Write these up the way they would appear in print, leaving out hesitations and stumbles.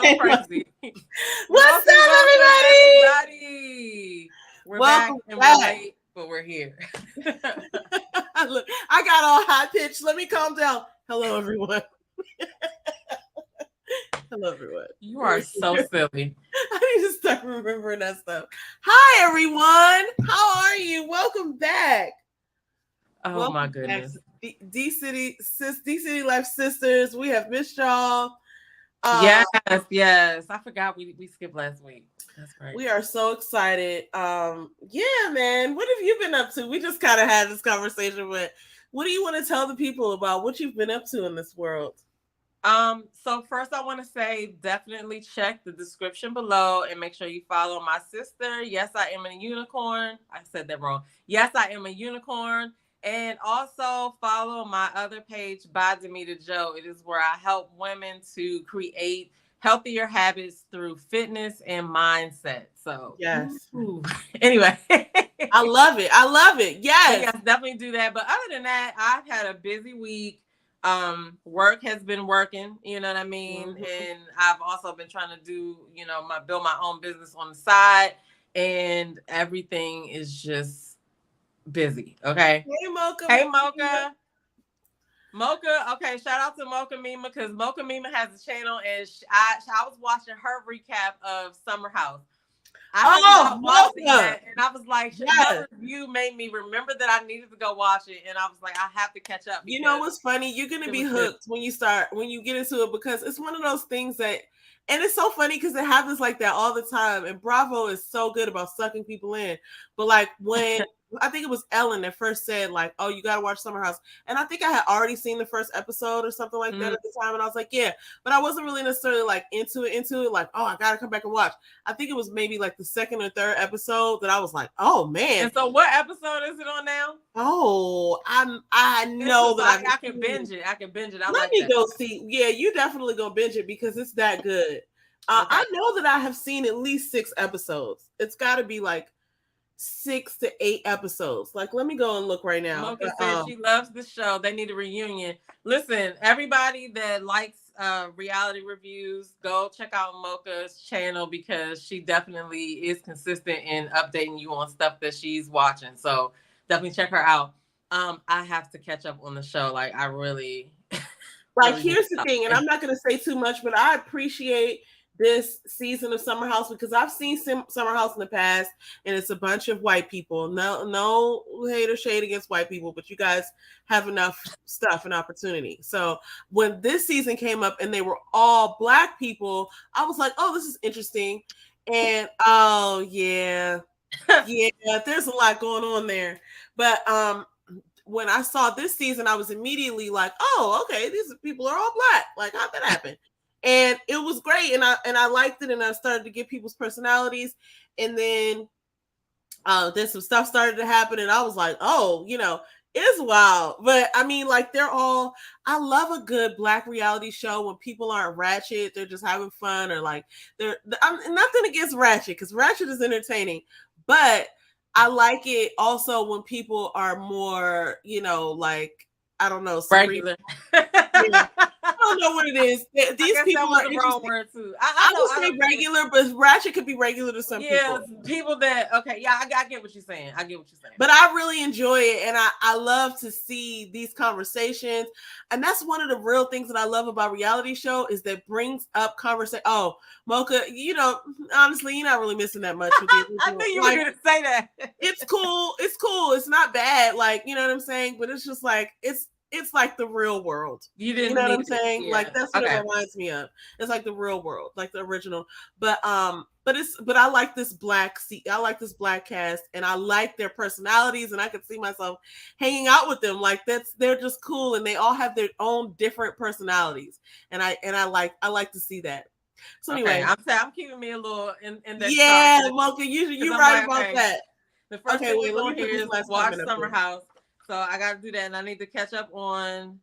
so crazy. What's up, everybody? We're Welcome back and back. we're late, but we're here. Look, I got all high pitched. Let me calm down. Hello, everyone. Hello, everyone. You are so silly. I need to start remembering that stuff. Hi, everyone. How are you? Welcome back. Oh my goodness. D City Life Sisters. We have missed y'all. Yes. I forgot we skipped last week. That's right. We are so excited. Yeah, man. What have you been up to? We just kind of had this conversation, but what do you want to tell the people about what you've been up to in this world? So first I want to say definitely check the description below and make sure you follow my sister. Yes, I am a unicorn. I said that wrong. Yes, I am a unicorn. And also follow my other page by Demita Joe. It is where I help women to create healthier habits through fitness and mindset. So yes. Anyway. I love it. Yes. Definitely do that. But other than that, I've had a busy week. Work has been working, you know what I mean? Mm-hmm. And I've also been trying to do, build my own business on the side, and everything is just busy. Okay. Hey, Mocha. Hey, Mocha. Mocha. Okay. Shout out to Mocha Mima, because Mocha Mima has a channel, and I was watching her recap of Summer House. I watched it, and I was like, another review made me remember that I needed to go watch it, and I was like, I have to catch up. You know what's funny? You're gonna be hooked when you get into it, because it's one of those things that, and it's so funny because it happens like that all the time. And Bravo is so good about sucking people in, but like when I think it was Ellen that first said like, "Oh, you got to watch Summer House," and I think I had already seen the first episode or something like that at the time, and I was like, "Yeah," but I wasn't really necessarily like into it, like, "Oh, I got to come back and watch." I think it was maybe like the second or third episode that I was like, "Oh man!" And so, what episode is it on now? Oh, I know that I can binge it. Let me go see. Yeah, you definitely gonna binge it because it's that good. Okay. I know that I have seen at least 6 episodes. It's got to be like 6 to 8 episodes. Like, let me go and look right now. Mocha says she loves the show. They need a reunion. Listen, everybody that likes reality reviews, go check out Mocha's channel, because she definitely is consistent in updating you on stuff that she's watching. So definitely check her out. I have to catch up on the show. Like, I really like, here's the thing, and I'm not going to say too much, but I appreciate this season of Summer House because I've seen Summer House in the past, and it's a bunch of white people. No hate or shade against white people, but you guys have enough stuff and opportunity. So when this season came up and they were all Black people, I was like, oh, this is interesting. And oh yeah, there's a lot going on there. But when I saw this season, I was immediately like, oh, okay, these people are all Black. Like, how'd that happen? And it was great, and I liked it, and I started to get people's personalities, and then some stuff started to happen, and I was like, oh, it's wild. But I mean, like, I love a good Black reality show when people aren't ratchet, they're just having fun, or like I'm nothing against ratchet, because ratchet is entertaining, but I like it also when people are more, like, I don't know, regular. I don't know what it is. These people are the wrong word too. I would say regular, but ratchet could be regular to some people. Yeah, people that I get what you're saying. But I really enjoy it, and I love to see these conversations. And that's one of the real things that I love about reality show is that brings up conversation. Oh, Mocha, honestly, you're not really missing that much. I knew you were going to say that. It's cool. It's not bad. Like, you know what I'm saying? But it's just like it's like the real world. You know what I'm saying? Yeah. Like, that's what it reminds me of. It's like the real world, like the original. But I like this Black cast, and I like their personalities, and I could see myself hanging out with them. Like, they're just cool, and they all have their own different personalities, and I like to see that. So anyway, I'm keeping me a little in that. Yeah, Mocha, you right about that. The first thing we're going here is watch Summer House. So I got to do that, and I need to catch up on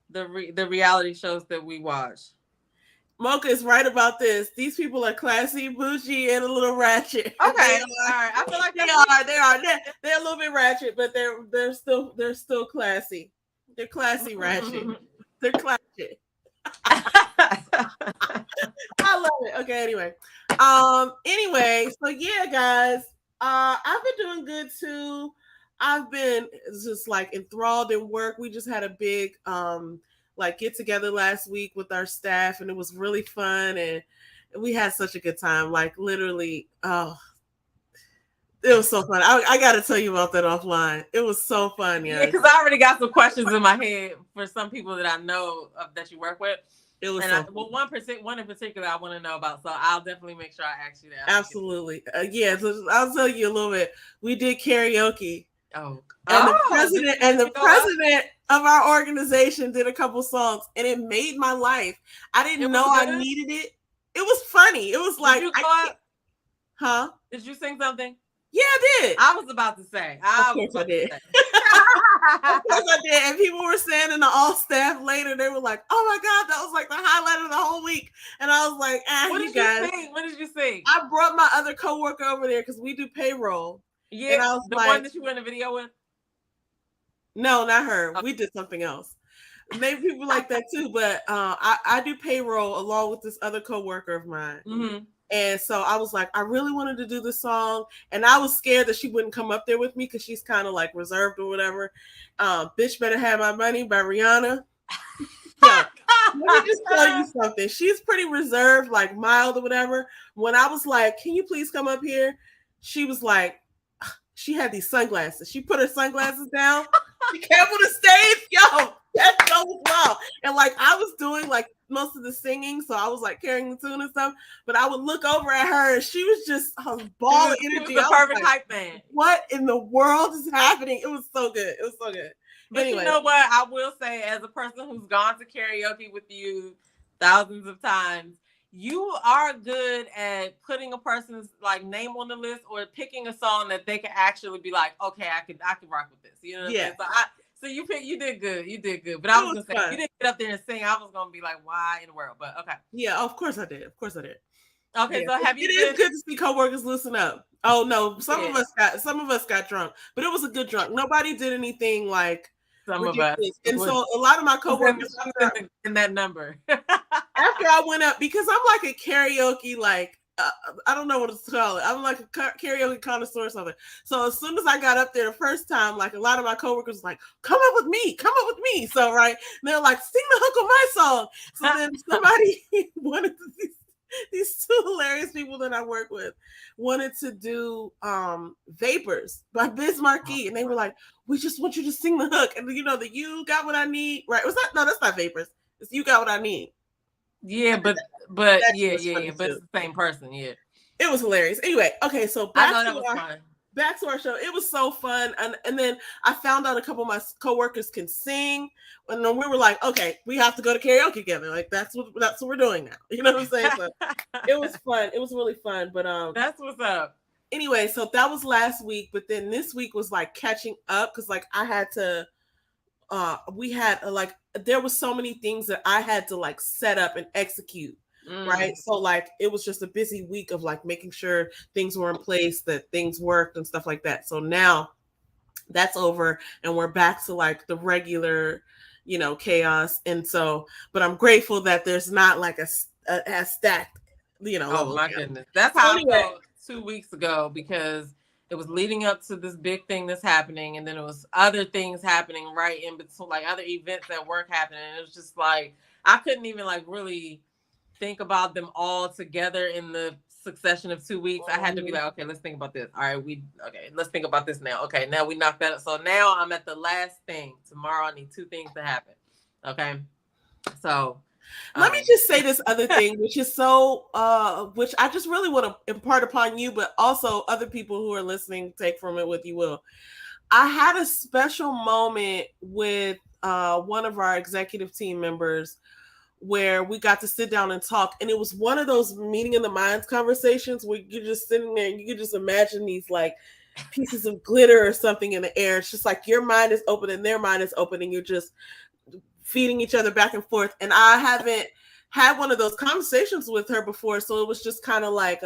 the reality shows that we watch. Mocha is right about this. These people are classy, bougie, and a little ratchet. Okay, all right. I feel like they are. They're a little bit ratchet, but they're still classy. They're classy ratchet. They're classy. I love it. Okay, anyway. So yeah, guys. I've been doing good too. I've been just like enthralled in work. We just had a big like get together last week with our staff, and it was really fun, and we had such a good time. Like literally, oh, it was so fun. I got to tell you about that offline. It was so fun, yeah. Because I already got some questions in my head for some people that I know that you work with. It was and one in particular I want to know about. So I'll definitely make sure I ask you that. Absolutely, yeah. So I'll tell you a little bit. We did karaoke. Oh, and the president of our organization did a couple songs, and it made my life. I didn't know I needed it. It was funny. It was like, huh? Did you sing something? Yeah, I did. I was about to say. Of course I did. Of course I did. And people were saying in the all staff later, they were like, "Oh my God, that was like the highlight of the whole week." And I was like, what you guys. What did you sing? I brought my other coworker over there because we do payroll. Yeah, and I was the one that you were in the video with? No, not her. Okay. We did something else. Maybe people like that too, but I do payroll along with this other coworker of mine. Mm-hmm. And so I was like, I really wanted to do this song, and I was scared that she wouldn't come up there with me because she's kind of like reserved or whatever. Bitch Better Have My Money by Rihanna. Yeah. Let me just tell you something. She's pretty reserved, like mild or whatever. When I was like, can you please come up here? She was like, she had these sunglasses. She put her sunglasses down. She came on the stage. Yo, that show was wild. And like I was doing like most of the singing, so I was like carrying the tune and stuff. But I would look over at her, and she was just a ball of energy. She was the perfect hype man. What in the world is happening? It was so good. It was so good. But anyway. You know what? I will say, as a person who's gone to karaoke with you thousands of times, you are good at putting a person's like name on the list or picking a song that they can actually be like, okay, I can rock with this. You know what I'm saying? So you did good. You did good. But I was gonna say, you didn't get up there and sing. I was gonna be like, why in the world? But okay. Yeah, of course I did. Okay, yeah. So have you? It is good to see coworkers loosen up. Oh no, some of us got drunk, but it was a good drunk. Nobody did anything like some ridiculous. Of us. And so a lot of my coworkers in that number. After I went up, because I'm like a karaoke, like I don't know what to call it. I'm like a karaoke connoisseur or something. So as soon as I got up there the first time, like a lot of my coworkers were like, come up with me. So right, and they're like, sing the hook of my song. So then somebody wanted to, these two hilarious people that I work with wanted to do Vapors by Biz Markie, and they were like, we just want you to sing the hook, and you know the You Got What I Need, right? Was that? No, that's not Vapors. It's You Got What I Need. Yeah, but but it's the same person. Yeah, it was hilarious. Anyway, okay, so back to our show. It was so fun, and then I found out a couple of my coworkers can sing, and then we were like, okay, we have to go to karaoke together. Like that's what we're doing now. You know what I'm saying? So it was fun. It was really fun. But that's what's up. Anyway, so that was last week, but then this week was like catching up because like I had to. We had like there was so many things that I had to like set up and execute, right? So like it was just a busy week of like making sure things were in place, that things worked and stuff like that. So now that's over and we're back to like the regular, chaos. And so, but I'm grateful that there's not like a stacked, Oh my goodness, that's how I felt 2 weeks ago because it was leading up to this big thing that's happening, and then it was other things happening right in between, like other events that weren't happening. And it was just like I couldn't even like really think about them all together in the succession of 2 weeks. I had to be like, okay, let's think about this. All right, let's think about this now. Okay, now we knocked that up. So now I'm at the last thing. Tomorrow I need 2 things to happen. Okay, so. Let me just say this other thing, which is which I just really want to impart upon you, but also other people who are listening, take from it what you will. I had a special moment with one of our executive team members where we got to sit down and talk. And it was one of those meeting in the minds conversations where you're just sitting there and you can just imagine these like pieces of glitter or something in the air. It's just like your mind is open and their mind is open and you're just feeding each other back and forth. And I haven't had one of those conversations with her before. So it was just kind of like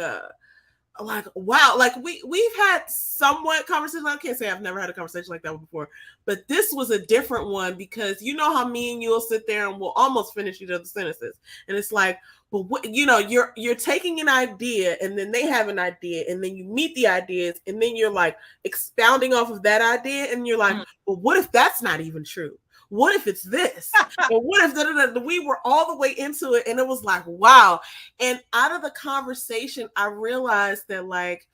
like, wow, like we've had somewhat conversation. I can't say I've never had a conversation like that before, but this was a different one because you know how me and you'll sit there and we'll almost finish each other's sentences, and it's like, but what, you know, you're taking an idea and then they have an idea and then you meet the ideas and then you're like expounding off of that idea and you're like, well, what if that's not even true? What if it's this? And what if we were all the way into it? And it was like, wow. And out of the conversation, I realized that, like,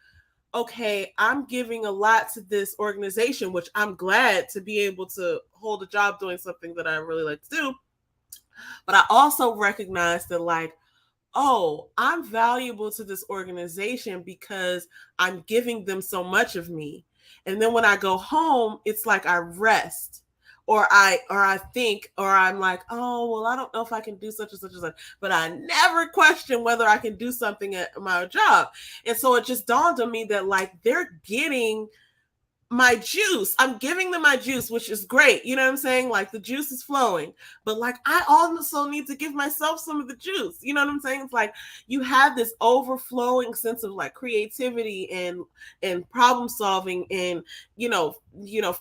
okay, I'm giving a lot to this organization, which I'm glad to be able to hold a job doing something that I really like to do. But I also recognize that, like, oh, I'm valuable to this organization because I'm giving them so much of me. And then when I go home, it's like I rest or I think, or I'm like, oh, well, I don't know if I can do such and such and such, but I never question whether I can do something at my job. And so it just dawned on me that, like, they're getting my juice. I'm giving them my juice, which is great. You know what I'm saying? Like, the juice is flowing, but like, I also need to give myself some of the juice. You know what I'm saying? It's like you have this overflowing sense of like creativity and problem solving and you know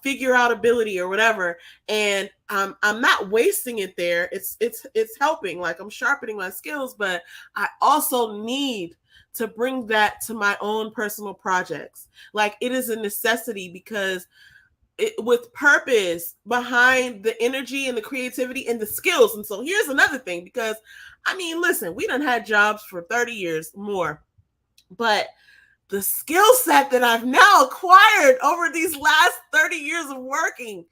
figure out ability or whatever. And I'm not wasting it there. It's helping. Like, I'm sharpening my skills, but I also need to bring that to my own personal projects. Like, it is a necessity because with purpose behind the energy and the creativity and the skills. And so here's another thing, because I mean, listen, we done had jobs for 30 years more, but the skill set that I've now acquired over these last 30 years of working,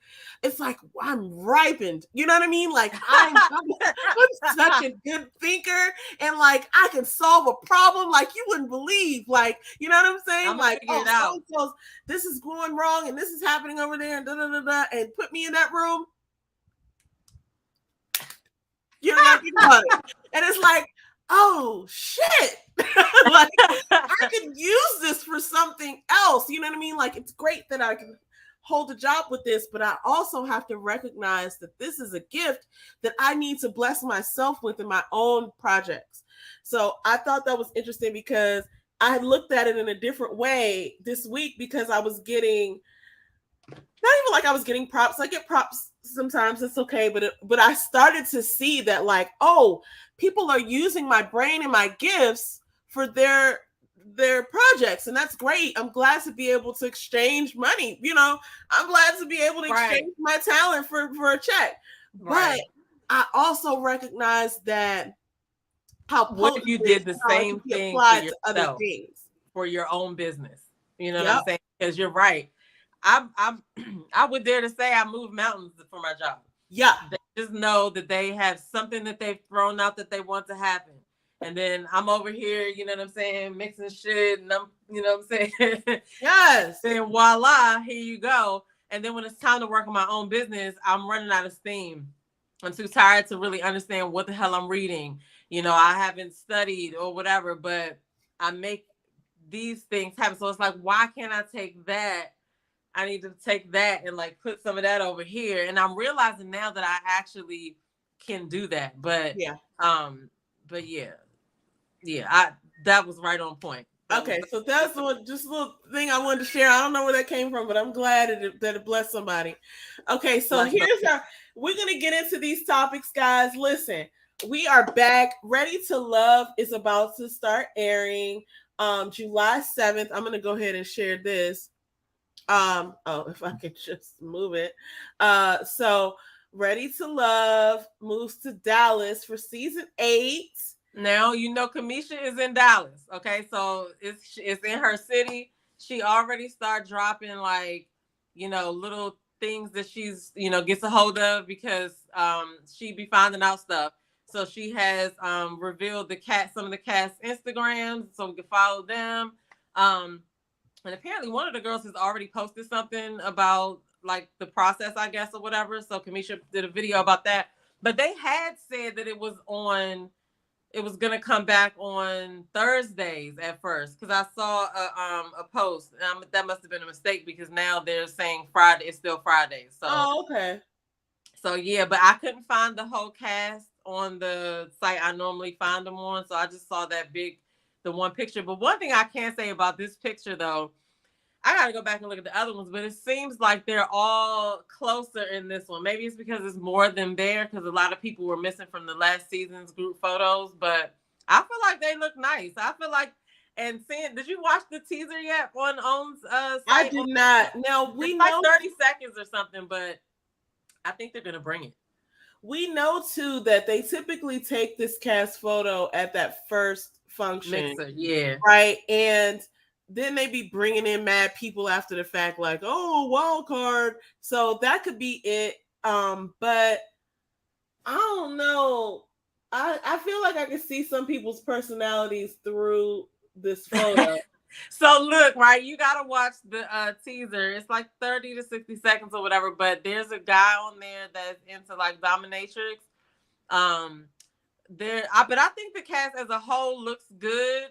it's like I'm ripened. You know what I mean? Like, I'm such a good thinker, and like I can solve a problem like you wouldn't believe. Like, you know what I'm saying? I'm like, oh, so this is going wrong and this is happening over there and da da da da, and put me in that room. You know what I mean? And it's like, oh shit. Like, I could use this for something else. You know what I mean? Like, it's great that I can hold a job with this, but I also have to recognize that this is a gift that I need to bless myself with in my own projects. So I thought that was interesting because I had looked at it in a different way this week, because I was getting, not even like I was getting props. I get props sometimes, it's okay, but I started to see that, like, oh, people are using my brain and my gifts for their projects, and that's great. I'm glad to be able to exchange money. You know, I'm glad to be able to exchange my talent for a check. Right. But I also recognize that what if you did the same thing for yourself, to other things, for your own business? You know what I'm saying? Because you're right. I would dare to say I move mountains for my job. Yeah. They just know that they have something that they've thrown out that they want to happen. And then I'm over here, you know what I'm saying, mixing shit, and I'm, you know what I'm saying? Yes. And voila, here you go. And then when it's time to work on my own business, I'm running out of steam. I'm too tired to really understand what the hell I'm reading. You know, I haven't studied or whatever, but I make these things happen. So it's like, why can't I take that? I need to take that and like put some of that over here. And I'm realizing now that I actually can do that. But yeah. That was right on point. Okay, so that's just a little thing I wanted to share. I don't know where that came from, but I'm glad that it blessed somebody. Okay, so we're going to get into these topics, guys. Listen, we are back. Ready to Love is about to start airing July 7th. I'm going to go ahead and share this. If I could just move it. So Ready to Love moves to Dallas for season 8. Now, you know, Kamisha is in Dallas. Okay, so it's in her city. She already started dropping, like, you know, little things that she's, you know, gets a hold of, because she be finding out stuff. So she has revealed some of the cast Instagrams, so we can follow them. And apparently one of the girls has already posted something about like the process, I guess, or whatever. So Kamisha did a video about that. But they had said that it was going to come back on Thursdays at first, because I saw a post. That must have been a mistake, because now they're saying Friday. It's still Friday. So okay. So yeah, but I couldn't find the whole cast on the site I normally find them on. So I just saw that big the one picture. But one thing I can say about this picture, though, I got to go back and look at the other ones, but it seems like they're all closer in this one. Maybe it's because it's more of them there, because a lot of people were missing from the last season's group photos. But I feel like they look nice. I feel like, and seeing, did you watch the teaser yet on OWN's site? I did not. Now we know like 30 seconds or something, but I think they're gonna bring it. We know too that they typically take this cast photo at that first function, Mixer, yeah, right, and then they be bringing in mad people after the fact, like, oh, wild card. So that could be it. But I don't know. I feel like I can see some people's personalities through this photo. So look, right, you gotta watch the teaser. It's like 30 to 60 seconds or whatever, but there's a guy on there that's into like dominatrix. But I think the cast as a whole looks good.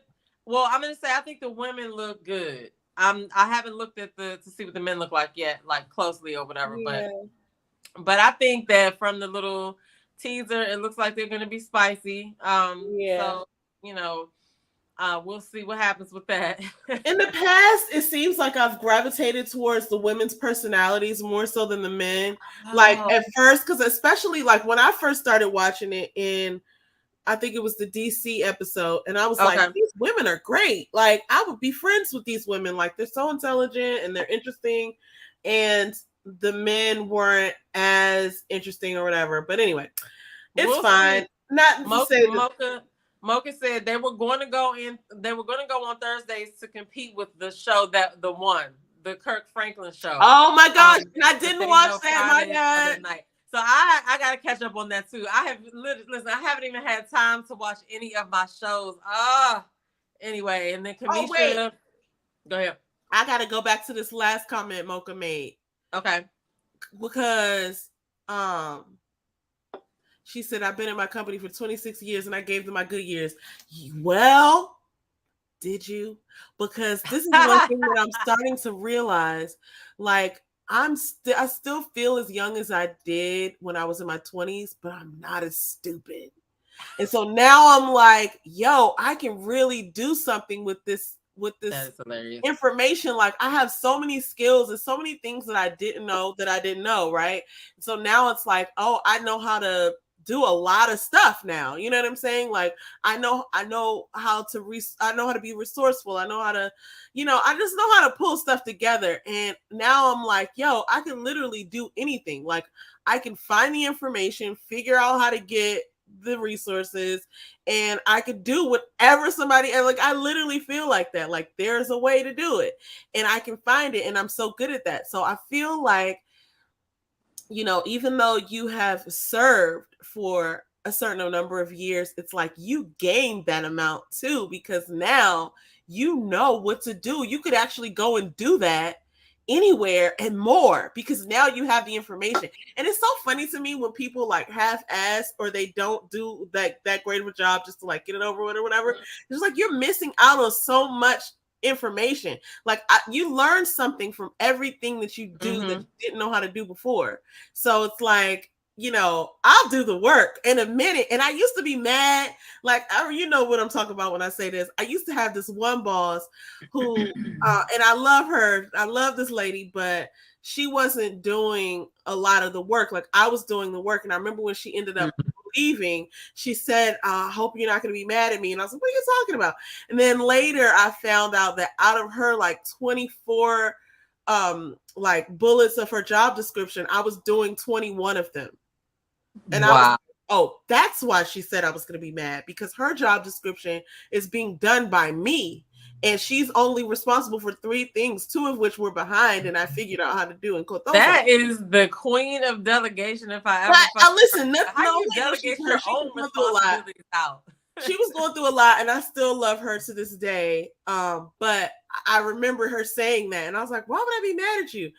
Well, I'm gonna say I think the women look good. I haven't looked at to see what the men look like yet, like closely or whatever. Yeah. But I think that from the little teaser, it looks like they're gonna be spicy. So we'll see what happens with that. In the past, it seems like I've gravitated towards the women's personalities more so than the men. Like at first, because especially like when I first started watching it in, I think it was the DC episode, and I was like, these women are great. Like, I would be friends with these women. Like, they're so intelligent and they're interesting. And the men weren't as interesting or whatever. But anyway, it's fine. Not to say Mocha said they were going to go on Thursdays to compete with the show the Kirk Franklin show. Oh my gosh, and I didn't watch that. My God. So I got to catch up on that too. I haven't even had time to watch any of my shows. Anyway, and then Kamisha. Go ahead. I got to go back to this last comment Mocha made. Okay. Because she said, I've been in my company for 26 years and I gave them my good years. Well, did you? Because this is one thing that I'm starting to realize. Like, I still feel as young as I did when I was in my 20s, but I'm not as stupid. And so now I'm like, yo, I can really do something with this information. Like, I have so many skills and so many things that I didn't know, right? So now it's like, oh, I know how to do a lot of stuff now. You know what I'm saying? Like, I know how to be resourceful. I know how to, I just know how to pull stuff together. And now I'm like, yo, I can literally do anything. Like, I can find the information, figure out how to get the resources, and I could do whatever I literally feel like that. Like, there's a way to do it and I can find it. And I'm so good at that. So I feel like, even though you have served for a certain number of years, it's like you gained that amount too, because now you know what to do. You could actually go and do that anywhere and more because now you have the information. And it's so funny to me when people like half-ass or they don't do that great of a job just to like get it over with or whatever. It's like you're missing out on so much information. Like you learn something from everything that you do that you didn't know how to do before. So it's like, I'll do the work in a minute. And I used to be mad. Like, you know what I'm talking about when I say this. I used to have this one boss who, and I love her. I love this lady, but she wasn't doing a lot of the work. Like, I was doing the work. And I remember when she ended up leaving, she said, I hope you're not going to be mad at me. And I was like, what are you talking about? And then later I found out that out of her like 24 like bullets of her job description, I was doing 21 of them. And I was, that's why she said I was going to be mad, because her job description is being done by me. And she's only responsible for 3 things, 2 of which were behind, and I figured out how to do and quote those. That is the queen of delegation. If I ever listen, how you delegate your own responsibilities out. She was going through a lot, and I still love her to this day. But I remember her saying that, and I was like, why would I be mad at you?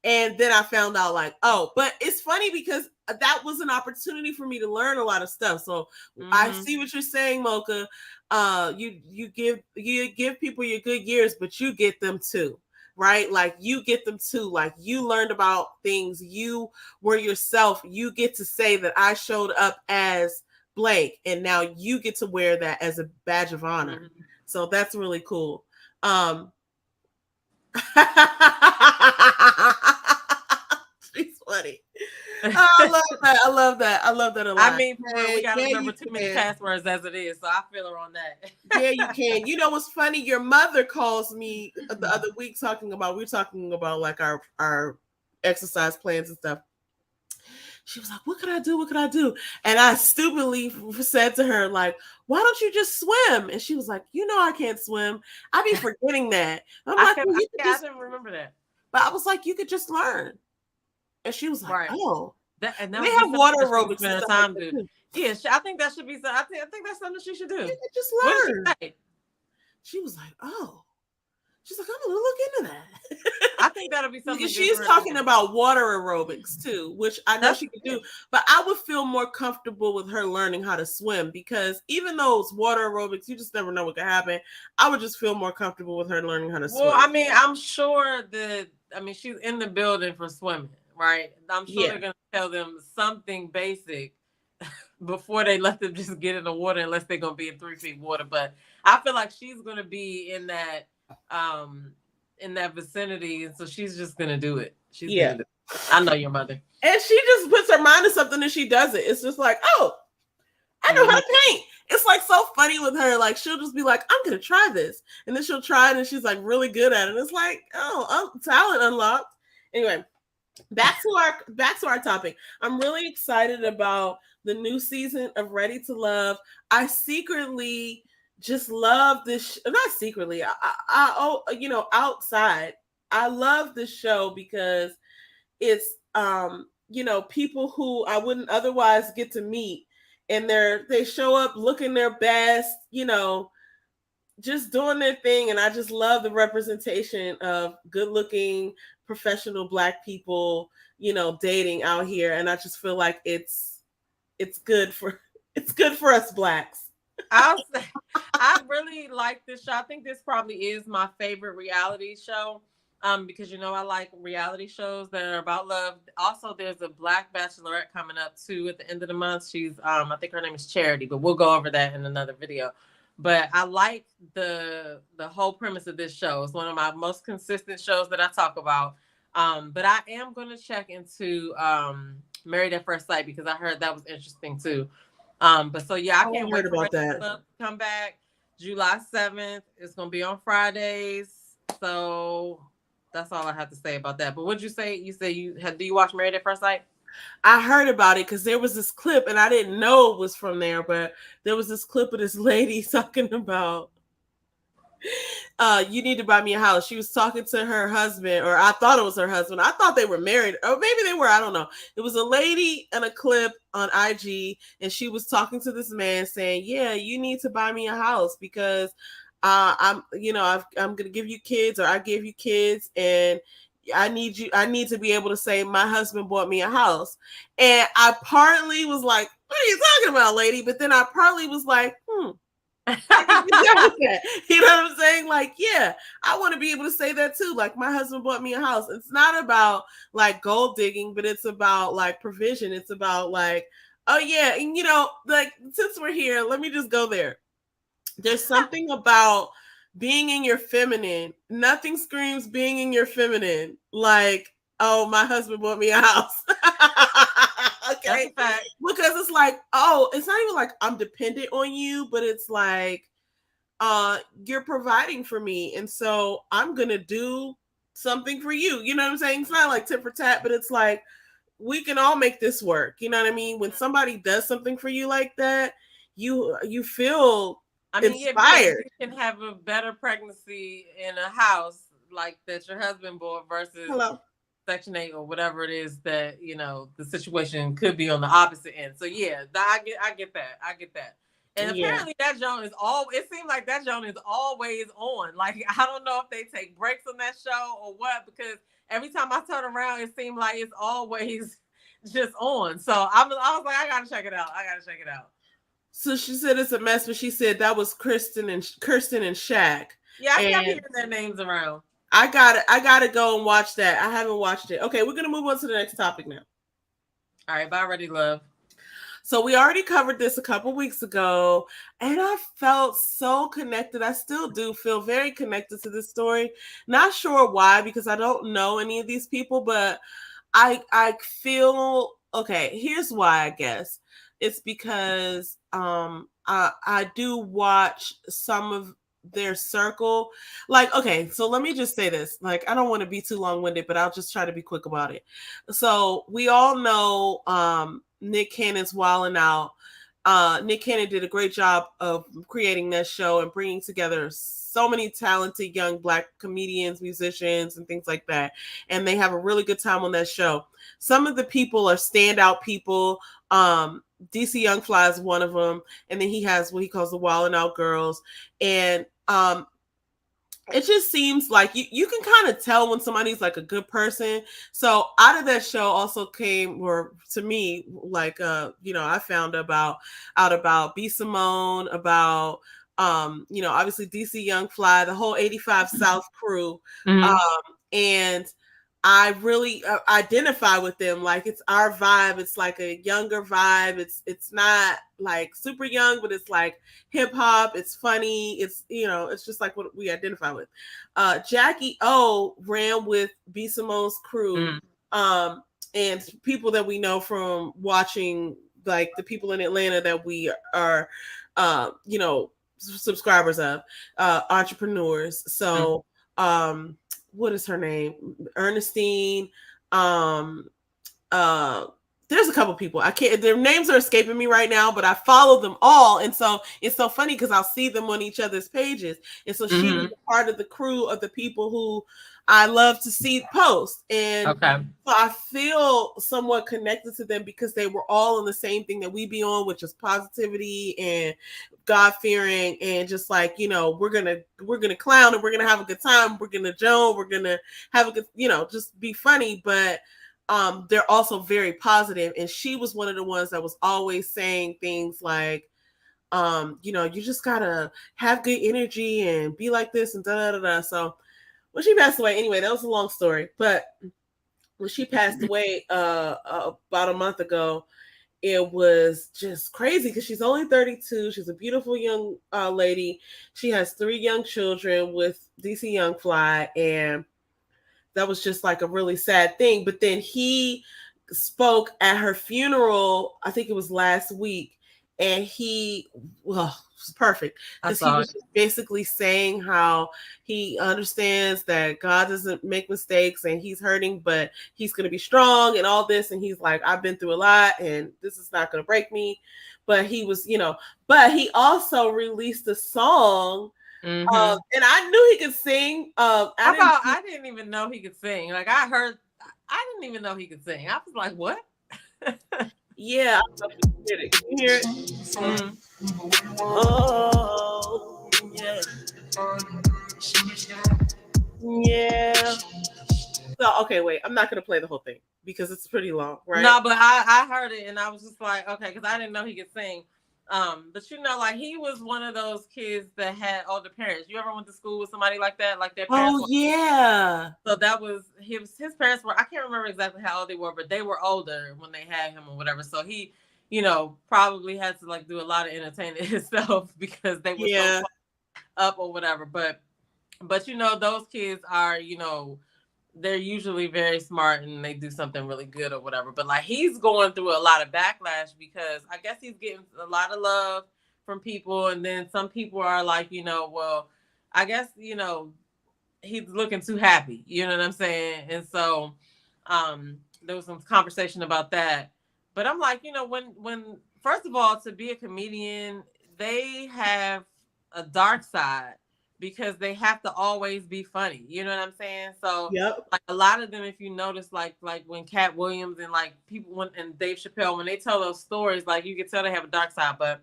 And then I found out, like, but it's funny because that was an opportunity for me to learn a lot of stuff. So I see what you're saying, Mocha. You give people your good years, but you get them too, right? Like, you get them too. Like, you learned about things. You were yourself. You get to say that I showed up as blank, and now you get to wear that as a badge of honor. So that's really cool. She's funny. Oh, I love that. I love that. I love that a lot. I mean, for real, we got to Yeah, remember you too many can. passwords as it is. So I feel her on that. Yeah, you can. You know what's funny? Your mother calls me the other week talking about, we're talking about like our exercise plans and stuff. She was like, what could I do? What could I do? And I stupidly said to her, like, why don't you just swim? And she was like, you know, I can't swim. I be forgetting that. I'm like, well, you could I didn't remember that. But I was like, you could just learn. And she was like, right. oh. That they have water aerobics and stuff time, like dude. Yeah, I think that should be. I think that's something she should do. You could just learn. What did she say? She was like, oh. She's like, I'm gonna look into that. I think that'll be something. Because she's talking about water aerobics too, which I know she can do. But I would feel more comfortable with her learning how to swim, because even though it's water aerobics, you just never know what could happen. I would just feel more comfortable with her learning how to swim. Well, I mean, I'm sure that she's in the building for swimming, right? I'm sure they're gonna tell them something basic before they let them just get in the water, unless they're gonna be in 3 feet water. But I feel like she's gonna be in that vicinity, and so she's just gonna do it. She's gonna do it. I know your mother. And she just puts her mind to something and she does it. It's just like, oh, I know how to paint. It's like so funny with her. Like, she'll just be like, I'm gonna try this. And then she'll try it and she's like really good at it. It's like, oh, talent unlocked. Anyway, back to our topic. I'm really excited about the new season of Ready to Love. I secretly just love this. Not secretly. Outside, I love this show because it's people who I wouldn't otherwise get to meet, and they show up looking their best, just doing their thing. And I just love the representation of good looking professional Black people, dating out here. And I just feel like it's good for us Blacks. I'll say I really like this show. I think this probably is my favorite reality show. Because I like reality shows that are about love. Also, there's a Black Bachelorette coming up too at the end of the month. She's I think her name is Charity, but we'll go over that in another video. But I like the whole premise of this show. It's one of my most consistent shows that I talk about. But I am going to check into Married at First Sight, because I heard that was interesting too. But so yeah, I can't wait for that to come back July 7th. It's going to be on Fridays. So that's all I have to say about that. But what'd you say? You say do you watch Married at First Sight? I heard about it because there was this clip, and I didn't know it was from there, but there was this clip of this lady talking about you need to buy me a house. She was talking to her husband, or I thought it was her husband. I thought they were married, or maybe they were. I don't know. It was a lady in a clip on IG, and she was talking to this man saying, yeah, you need to buy me a house because I'm going to give you kids, or I give you kids, and I need to be able to say my husband bought me a house. And I partly was like, what are you talking about, lady? But then I partly was like, You know what I'm saying? Like, yeah, I want to be able to say that too. Like, my husband bought me a house. It's not about like gold digging, but it's about like provision. It's about like, oh yeah, and like, since we're here, let me just go there. There's something about being in your feminine. Nothing screams being in your feminine like, oh, my husband bought me a house. Okay. Because it's like, oh, it's not even like I'm dependent on you, but it's like you're providing for me. And so I'm going to do something for you. You know what I'm saying? It's not like tit for tat, but it's like we can all make this work. You know what I mean? When somebody does something for you like that, you feel inspired. You can have a better pregnancy in a house like that your husband bought versus Section 8 or whatever it is that the situation could be on the opposite end. So yeah, I get that. And apparently that zone is it seems like that zone is always on. Like, I don't know if they take breaks on that show or what, because every time I turn around, it seems like it's always just on. So I was like, I gotta check it out. So she said it's a mess, but she said that was Kirsten and Shaq. Yeah, I kept hearing their names around. I gotta go and watch that. I haven't watched it. Okay, we're gonna move on to the next topic now. All right, bye, Ready Love. So we already covered this a couple weeks ago, and I felt so connected. I still do feel very connected to this story. Not sure why, because I don't know any of these people, but I feel okay. Here's why, I guess. It's because I do watch some of their circle. Like, okay, so let me just say this. Like, I don't want to be too long-winded, but I'll just try to be quick about it. So we all know Nick Cannon's Wildin' Out. Nick Cannon did a great job of creating that show and bringing together so many talented young Black comedians, musicians, and things like that. And they have a really good time on that show. Some of the people are standout people. DC Young Fly is one of them. And then he has what he calls the Wildin' Out Girls. And it just seems like you can kind of tell when somebody's like a good person. So out of that show also came, or to me, like I found out about B Simone, about obviously DC Young Fly, the whole 85 South crew. And I really identify with them. Like, it's our vibe. It's like a younger vibe. It's not like super young, but it's like hip hop. It's funny. It's it's just like what we identify with. Jackie O ran with B Simone's crew, and people that we know from watching, like the people in Atlanta that we are, subscribers of, entrepreneurs. So. What is her name? Ernestine. There's a couple people. I can't, their names are escaping me right now, but I follow them all. And so it's so funny because I'll see them on each other's pages. And so she was a part of the crew of the people who I love to see post. And so I feel somewhat connected to them because they were all on the same thing that we be on, which is positivity and God-fearing, and just like, we're gonna clown and we're gonna have a good time. We're gonna joke. We're gonna have a good, just be funny. But they're also very positive. And she was one of the ones that was always saying things like, you just gotta have good energy and be like this and da da da. So when she passed away, anyway, that was a long story. But when she passed away about a month ago, it was just crazy because she's only 32. She's a beautiful young lady. She has 3 young children with DC Young Fly, and that was just like a really sad thing. But then he spoke at her funeral, I think it was last week, and it was perfect because he was basically saying how he understands that God doesn't make mistakes and he's hurting, but he's going to be strong and all this. And he's like, I've been through a lot and this is not going to break me. But he was, but he also released a song. And I knew he could sing. I didn't even know he could sing. Like, I didn't even know he could sing. I was like, what? Yeah, I don't know if you can hear it. Can you hear it? Oh, yeah. Yeah. So, okay, wait. I'm not going to play the whole thing because it's pretty long, right? No, but I heard it and I was just like, okay, because I didn't know he could sing. But like, he was one of those kids that had older parents. You ever went to school with somebody like that? Like, their parents yeah. So that was his parents were, I can't remember exactly how old they were, but they were older when they had him or whatever. So he, probably had to like do a lot of entertaining himself because they were so up or whatever. But those kids are, they're usually very smart and they do something really good or whatever. But like, he's going through a lot of backlash because I guess he's getting a lot of love from people. And then some people are like, well, I guess, he's looking too happy. You know what I'm saying? And so there was some conversation about that. But I'm like, when first of all, to be a comedian, they have a dark side, because they have to always be funny. You know what I'm saying? So like, a lot of them, if you notice, like when Cat Williams and like people and Dave Chappelle, when they tell those stories, like, you can tell they have a dark side, but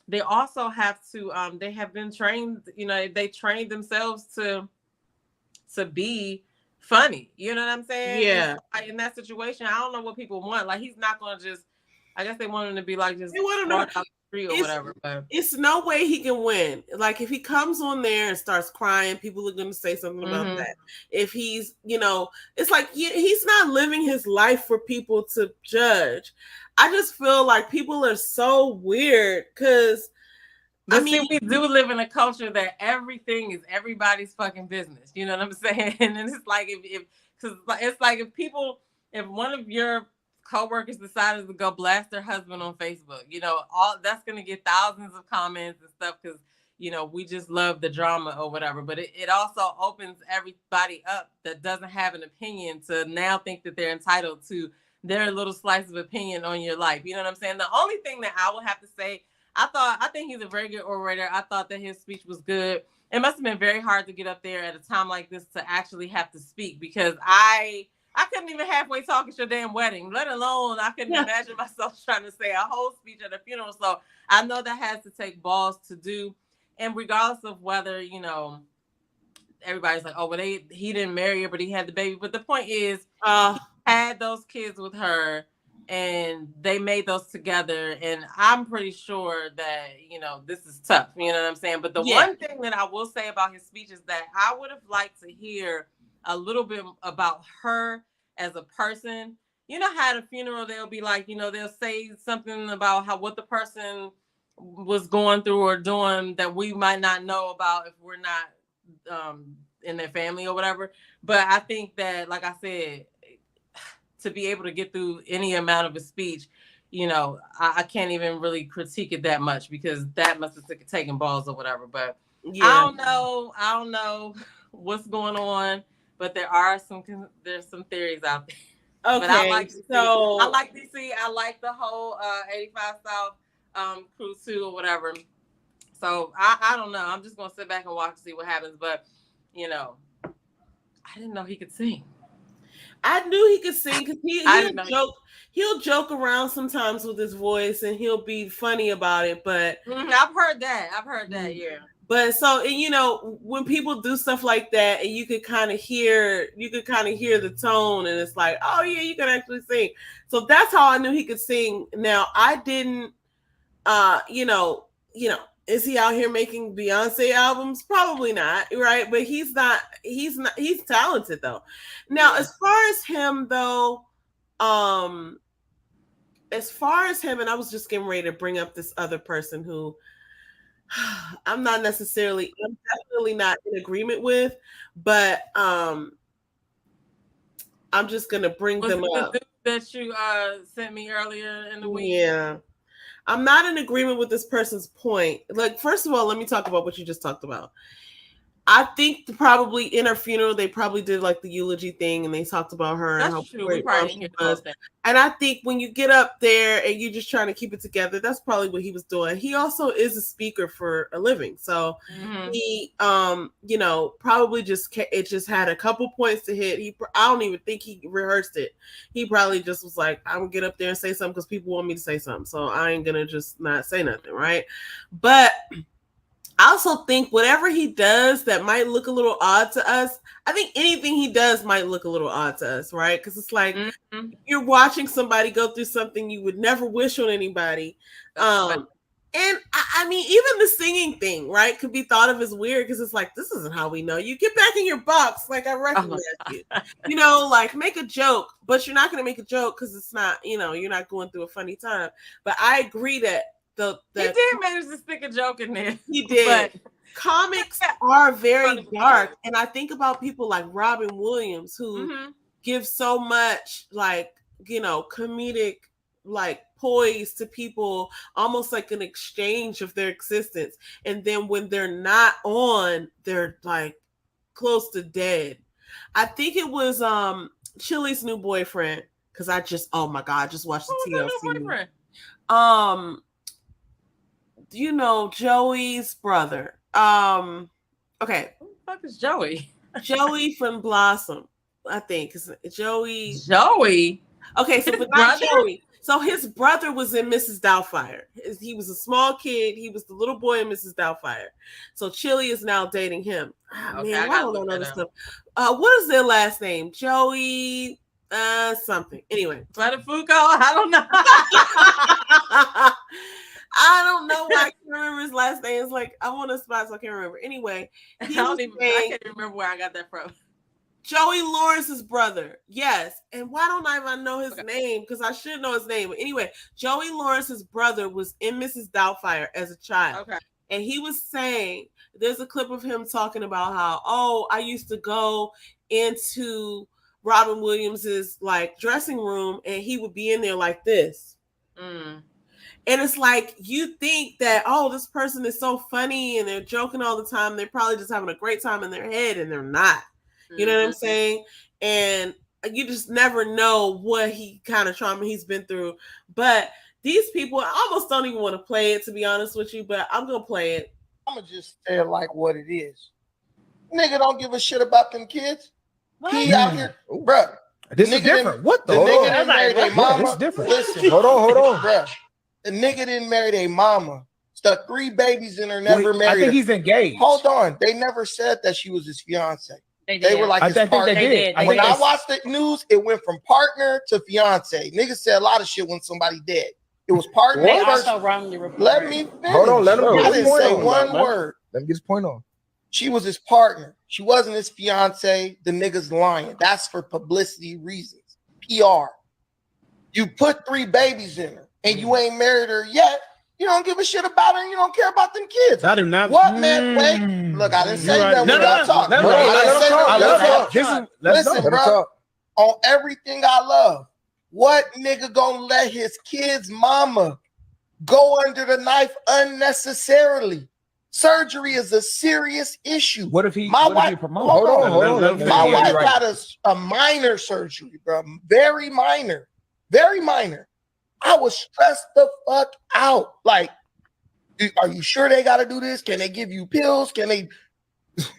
they also have to, they have been trained, they trained themselves to be funny. You know what I'm saying? Yeah. So, like, in that situation, I don't know what people want. Like, he's not going to just, I guess they want him to be like, just out the street or whatever. But it's no way he can win. Like, if he comes on there and starts crying, people are going to say something about that. If he's, it's like, he's not living his life for people to judge. I just feel like people are so weird because But see, we do live in a culture that everything is everybody's fucking business. You know what I'm saying? And it's like because it's like if one of your coworkers decided to go blast their husband on Facebook, you know, all that's gonna get thousands of comments and stuff because you know we just love the drama or whatever. But it also opens everybody up that doesn't have an opinion to now think that they're entitled to their little slice of opinion on your life. You know what I'm saying? The only thing that I will have to say, I think he's a very good orator. I thought that his speech was good. It must have been very hard to get up there at a time like this to actually have to speak because I couldn't even halfway talk at your damn wedding, let alone I couldn't imagine myself trying to say a whole speech at a funeral. So I know that has to take balls to do. And regardless of whether, you know, everybody's like, oh, well, he didn't marry her, but he had the baby. But the point is, he had those kids with her and they made those together. And I'm pretty sure that, you know, this is tough. You know what I'm saying? But the one thing that I will say about his speech is that I would have liked to hear a little bit about her as a person. You know how at a funeral they'll be like, you know, they'll say something about what the person was going through or doing that we might not know about if we're not in their family or whatever. But I think that, like I said, to be able to get through any amount of a speech, you know, I can't even really critique it that much because that must have taken balls or whatever. But I don't know what's going on, but there's some theories out there. Okay, but I like DC. I like DC. I like the whole 85 South crew too or whatever. So I don't know. I'm just gonna sit back and watch and see what happens. But you know, I didn't know he could sing. I knew he could sing because he'll joke around sometimes with his voice and he'll be funny about it. But I've heard that. Yeah. But so, and you know, when people do stuff like that, and you could kind of hear the tone, and it's like, oh yeah, you can actually sing. So that's how I knew he could sing. Now I didn't, you know, is he out here making Beyonce albums? Probably not, right? But he's talented though. Now, as far as him though, and I was just getting ready to bring up this other person who I'm definitely not in agreement with, but I'm just gonna bring them up. The dude that you sent me earlier in the week? Yeah. I'm not in agreement with this person's point. Like, first of all, let me talk about what you just talked about. I think probably in her funeral, they probably did like the eulogy thing and they talked about her and how great she was. And I think when you get up there and you're just trying to keep it together, that's probably what he was doing. He also is a speaker for a living. So he, you know, probably just had a couple points to hit. I don't even think he rehearsed it. He probably just was like, I'm gonna get up there and say something because people want me to say something. So I ain't gonna just not say nothing, right? But I also think whatever he does that might look a little odd to us, I think anything he does might look a little odd to us, right? Because it's like you're watching somebody go through something you would never wish on anybody. And I mean, even the singing thing, right, could be thought of as weird because it's like, this isn't how we know you. Get back in your box. Like, I recognize you. You know, like, make a joke, but you're not going to make a joke because it's not, you know, you're not going through a funny time. But I agree that he did manage to stick a joke in there. He did. But comics are very dark. And I think about people like Robin Williams who give so much, like, you know, comedic, like, poise to people, almost like an exchange of their existence. And then when they're not on, they're like close to dead. I think it was Chili's new boyfriend, because oh my God, I just watched the TLC. You know, Joey's brother. Okay. Who the fuck is Joey? Joey from Blossom, I think. Joey. Okay, so but not Joey. So his brother was in Mrs. Doubtfire. He was a small kid. He was the little boy in Mrs. Doubtfire. So Chili is now dating him. Man, I don't know this stuff. What is their last name? Joey something. Anyway. Foucault? I don't know. I don't know why I can't remember his last name. It's like I want a spot, so I can't remember. Anyway, I can't remember where I got that from. Joey Lawrence's brother. Yes. And why don't I even know his name? Because I should know his name. But anyway, Joey Lawrence's brother was in Mrs. Doubtfire as a child. Okay. And he was saying, there's a clip of him talking about how, I used to go into Robin Williams's like dressing room and he would be in there like this. And it's like, you think that, this person is so funny and they're joking all the time. They're probably just having a great time in their head, and they're not. You know what I'm saying? And you just never know what kind of trauma he's been through. But these people, I almost don't even want to play it, to be honest with you, but I'm going to play it. I'm going to just say it like what it is. Nigga don't give a shit about them kids. What? He out here, bruh. This is different. What the nigga didn't marry their mama. This is different. Listen, hold on. Bruh. The nigga didn't marry their mama. Stuck 3 babies in her, never married I think her. he's engaged. Hold on. They never said that she was his fiance. They were like his partner. They did. When I watched the news, it went from partner to fiance. Niggas said a lot of shit when somebody dead. It was partner. They also wrongly reported. Let me finish. Hold on. Let him I get his didn't point say on. one word. Let me get his point on. She was his partner. She wasn't his fiance. The nigga's lying. That's for publicity reasons. PR. You put 3 babies in her and you ain't married her yet. You don't give a shit about her and you don't care about them kids. I do not. What, man? Wait. Look, I didn't say that. No, talk. Listen, bro. On everything I love, what nigga gonna let his kid's mama go under the knife unnecessarily? Surgery is a serious issue. What if he? My wife had had a minor surgery, bro. Very minor. Very minor. I was stressed the fuck out. Like, are you sure they got to do this? Can they give you pills? Can they?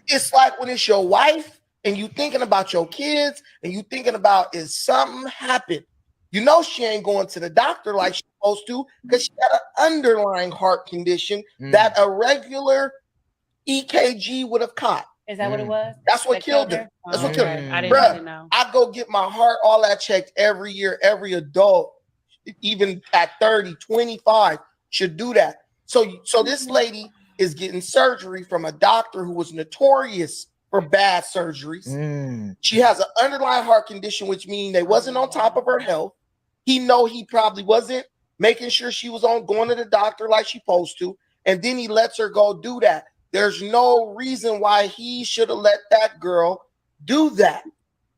It's like when it's your wife and you thinking about your kids and you thinking about, is something happened? You know she ain't going to the doctor like she's supposed to because she had an underlying heart condition that a regular EKG would have caught. Is that what it was? That's what killed her. That's what killed her. I didn't know. I go get my heart, all that checked every year. Every adult, even at 30, 25, should do that. So this lady is getting surgery from a doctor who was notorious for bad surgeries. She has an underlying heart condition, which means they wasn't on top of her health. He probably wasn't making sure she was going to the doctor like she supposed to. And then he lets her go do that. There's no reason why he should have let that girl do that.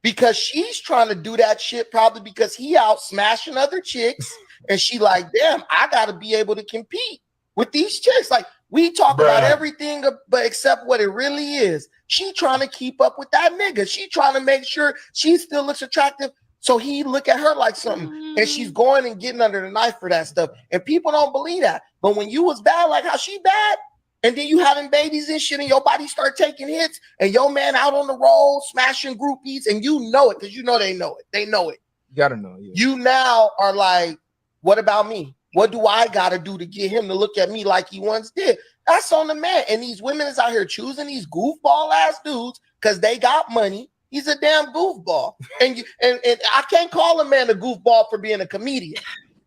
Because she's trying to do that shit probably because he out smashing other chicks. And she like, damn, I got to be able to compete with these chicks. Like, we talk about everything but except what it really is. She trying to keep up with that nigga. She trying to make sure she still looks attractive. So he look at her like something. And she's going and getting under the knife for that stuff. And people don't believe that. But when you was bad, like how she bad, and then you having babies and shit and your body start taking hits and your man out on the road smashing groupies and you know it because you know they know it. They know it. You gotta know. Yeah. You now are like, what about me? What do I gotta do to get him to look at me like he once did? That's on the man. And these women is out here choosing these goofball ass dudes because they got money. He's a damn goofball. And I can't call a man a goofball for being a comedian,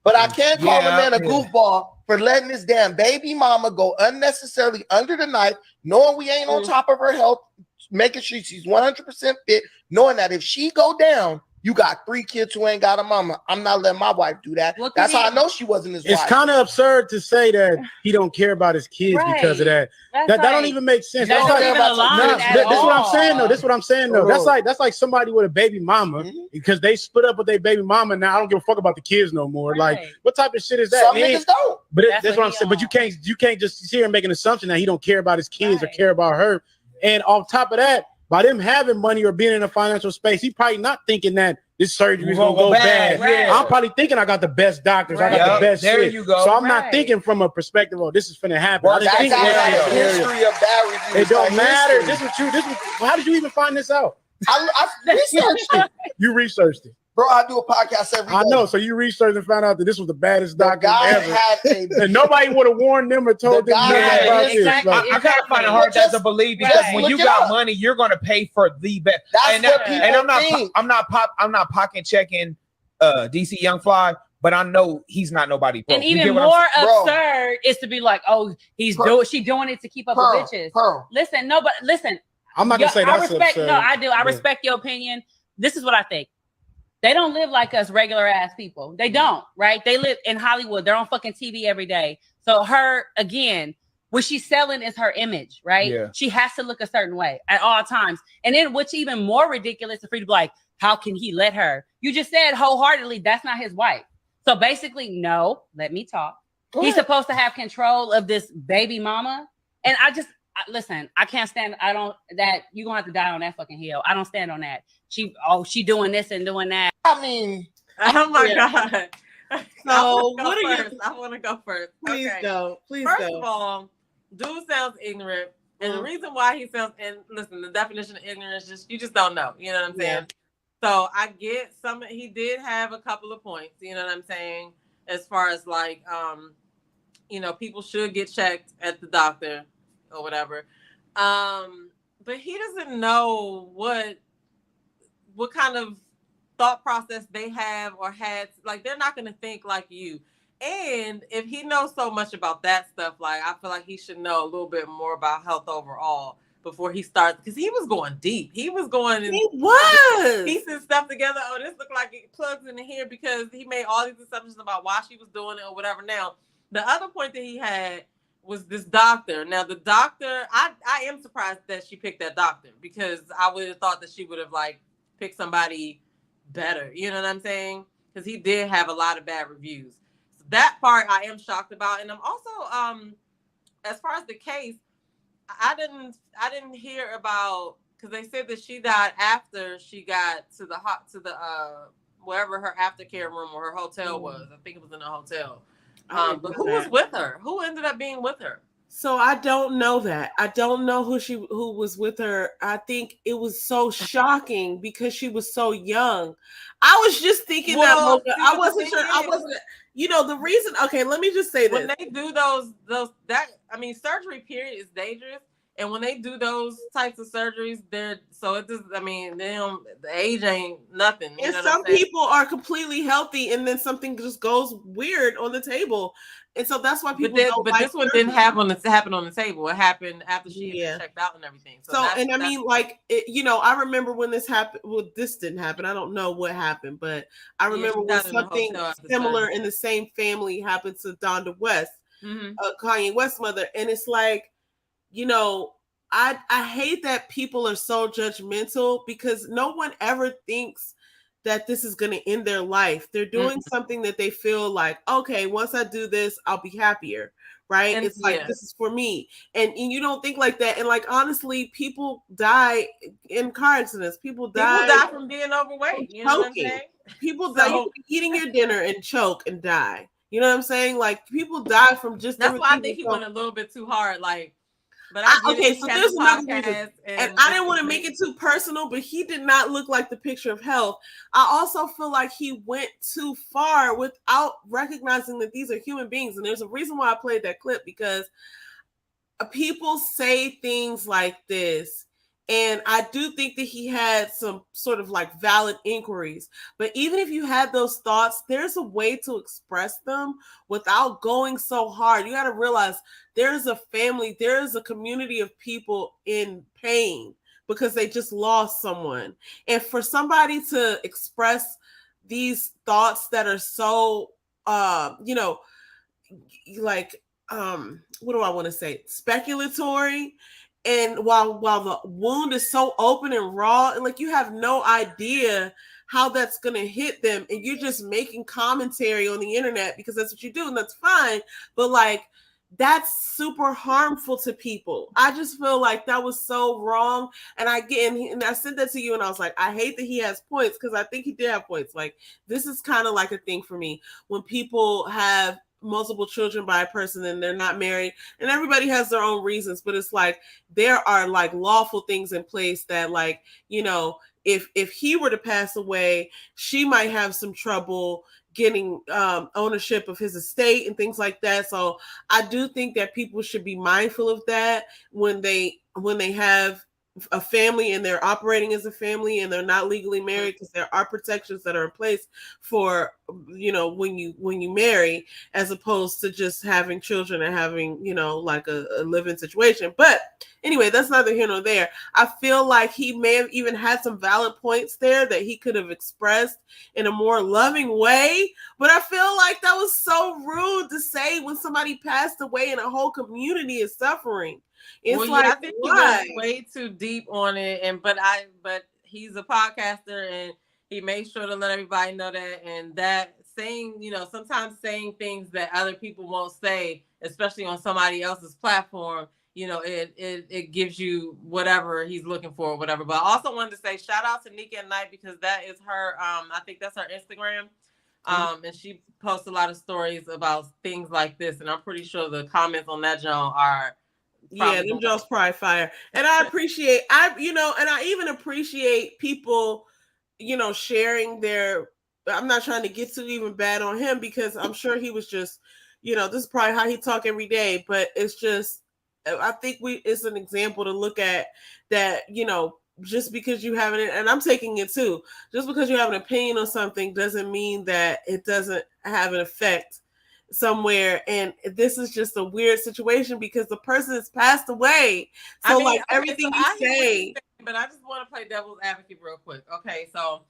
but I can call a man a goofball for letting his damn baby mama go unnecessarily under the knife, knowing we ain't on top of her health, making sure she's 100% fit, knowing that if she go down, you got 3 kids who ain't got a mama. I'm not letting my wife do that. That's how I know she wasn't his wife. It's kind of absurd to say that he don't care about his kids because of that. That don't even make sense. That's like, this what I'm saying though. This what I'm saying though. That's like somebody with a baby mama because they split up with their baby mama. Now I don't give a fuck about the kids no more. Like, what type of shit is that? Some niggas don't. But that's what I'm saying. But you can't just sit here and make an assumption that he don't care about his kids or care about her. And on top of that, by them having money or being in a financial space, he probably not thinking that this surgery is gonna go bad. I'm probably thinking I got the best doctors, I got the best shit. You go. So I'm not thinking from a perspective of this is finna happen. Well, I just think history of bad reviews. It don't matter. How did you even find this out? I researched it. You researched it. Bro, I do a podcast every day. I know. So you researched and found out that this was the baddest doctor ever. And nobody would have warned them or told them about this. I kind of find it hard to believe because when you got money, you're going to pay for the best. That's what people think. I'm not pocket checking DC Young Fly, but I know he's not nobody. And even more absurd is to be like, oh, she doing it to keep up with bitches. Listen, I'm not gonna say I that's respect. absurd. No, I do. I but- respect your opinion. This is what I think. They don't live like us regular ass people. They don't, right? They live in Hollywood. They're on fucking TV every day. So her, again, what she's selling is her image, right? Yeah. She has to look a certain way at all times. And then what's even more ridiculous is for you to be like, how can he let her? You just said wholeheartedly that's not his wife. So basically, no, let me talk. He's supposed to have control of this baby mama. And listen, I can't stand, you're gonna have to die on that fucking hill. I don't stand on that. She doing this and doing that. I mean, Oh my God. So what are first. I want to go first. Please Okay. go. Please First go. of all, dude sounds ignorant. And the reason why he sounds, and listen, the definition of ignorance is you just don't know. You know what I'm saying? So I get he did have a couple of points, you know what I'm saying? As far as like, people should get checked at the doctor or whatever. But he doesn't know what kind of thought process they have or had. Like, they're not going to think like you. And if he knows so much about that stuff, like, I feel like he should know a little bit more about health overall before he starts, because he was going deep. He was going and piecing stuff together. Oh, this looked like it plugs into here because he made all these assumptions about why she was doing it or whatever. Now, the other point that he had was this doctor. Now, the doctor, I am surprised that she picked that doctor, because I would have thought that she would have like picked somebody better. You know what I'm saying? Because he did have a lot of bad reviews. So that part I am shocked about. And I'm also, as far as the case, I didn't hear about, because they said that she died after she got to the wherever her aftercare room or her hotel was. I think it was in a hotel. But who was with her? Who ended up being with her? So I don't know that. I don't know who was with her. I think it was so shocking because she was so young. I was just thinking I wasn't sure. I wasn't. The reason. Okay, let me just say this. When they do surgery period is dangerous. And when they do those types of surgeries, the age ain't nothing. And some people are completely healthy, and then something just goes weird on the table, and so that's why people. But this one didn't happen on the table. It happened after she checked out and everything. I remember when this happened. Well, this didn't happen. I don't know what happened, but I remember when something similar in the same family happened to Donda West, Kanye West's mother, and it's like. I hate that people are so judgmental because no one ever thinks that this is going to end their life. They're doing something that they feel like, okay, once I do this, I'll be happier, right? And it's like, this is for me. And you don't think like that. And like, honestly, people die in car accidents. People die from being overweight. You know what I'm saying? People die eating your dinner and choke and die. You know what I'm saying? Like, people die from just. That's why I think he went a little bit too hard. Like, but so there's another reason. And I didn't want to make it too personal, but he did not look like the picture of health. I also feel like he went too far without recognizing that these are human beings. And there's a reason why I played that clip, because people say things like this. And I do think that he had some sort of like valid inquiries. But even if you had those thoughts, there's a way to express them without going so hard. You got to realize there's a family, there's a community of people in pain because they just lost someone. And for somebody to express these thoughts that are so, what do I want to say? Speculatory. And while the wound is so open and raw, and like you have no idea how that's going to hit them, and you're just making commentary on the internet because that's what you do, and that's fine. But like, that's super harmful to people. I just feel like that was so wrong. And I said that to you, and I was like, I hate that he has points, because I think he did have points. Like, this is kind of like a thing for me when people have multiple children by a person and they're not married, and everybody has their own reasons, but it's like there are like lawful things in place that, like, if he were to pass away, she might have some trouble getting ownership of his estate and things like that. So I do think that people should be mindful of that when they have a family and they're operating as a family and they're not legally married, because there are protections that are in place for, you know, when you marry, as opposed to just having children and having, you know, like a living situation. But anyway, that's neither here nor there. I feel like he may have even had some valid points there that he could have expressed in a more loving way, but I feel like that was so rude to say when somebody passed away and a whole community is suffering. It's well, like, yeah, I think he went way too deep on it, and but he's a podcaster, and he made sure to let everybody know that, and that saying, you know, sometimes saying things that other people won't say, especially on somebody else's platform, you know, it gives you whatever he's looking for, or whatever. But I also wanted to say shout out to Nika at Night, because that is her. I think that's her Instagram. And she posts a lot of stories about things like this, and I'm pretty sure the comments on that John are. Yeah, them Joe's probably fire. And I even appreciate people, you know, sharing their, I'm not trying to get too even bad on him, because I'm sure he was just, you know, this is probably how he talk every day, but it's just, I think it's an example to look at, that, you know, just because you have it, and I'm taking it too, just because you have an opinion on something doesn't mean that it doesn't have an effect somewhere. And this is just a weird situation because the person has passed away. So, I mean, like, everything you say. But I just want to play devil's advocate real quick. Okay, so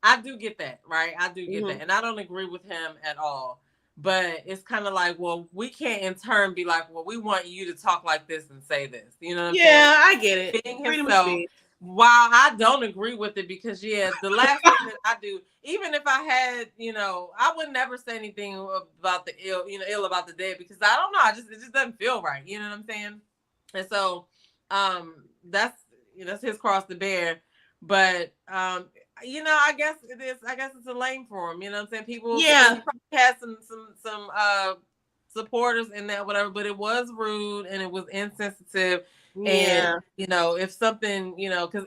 I do get that, right? I do get that. And I don't agree with him at all. But it's kind of like, well, we can't in turn be like, well, we want you to talk like this and say this. You know what I'm saying? Yeah, I get it. Being himself, while I don't agree with it, because the last thing that I do, even if I had, you know, I would never say anything about the ill about the dead, because I don't know, it just doesn't feel right. You know what I'm saying? And so, that's his cross to bear. But you know, I guess it's a lane for him. You know what I'm saying? People, yeah, he probably had some supporters in that, whatever. But it was rude and it was insensitive. And, you know, if something, you know, because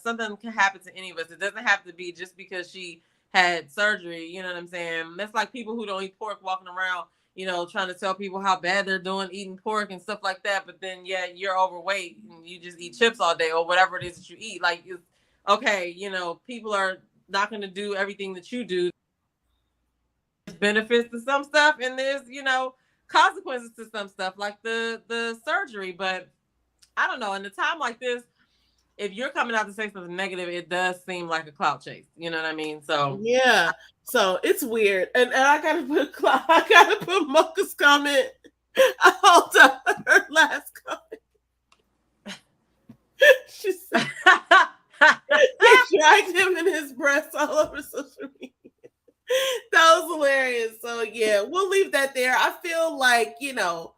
something can happen to any of us. It doesn't have to be just because she had surgery. You know what I'm saying? That's like people who don't eat pork walking around, you know, trying to tell people how bad they're doing eating pork and stuff like that. But then, you're overweight and you just eat chips all day or whatever it is that you eat. Like, it's okay, you know, people are not going to do everything that you do. There's benefits to some stuff, and there's, you know, consequences to some stuff, like the surgery. But I don't know. In a time like this, if you're coming out to say something negative, it does seem like a clout chase. You know what I mean? So yeah. So it's weird. And I gotta put Mocha's comment. Hold on, her last comment. She said he dragged him in his breasts all over social media. That was hilarious. So yeah, we'll leave that there. I feel like, you know,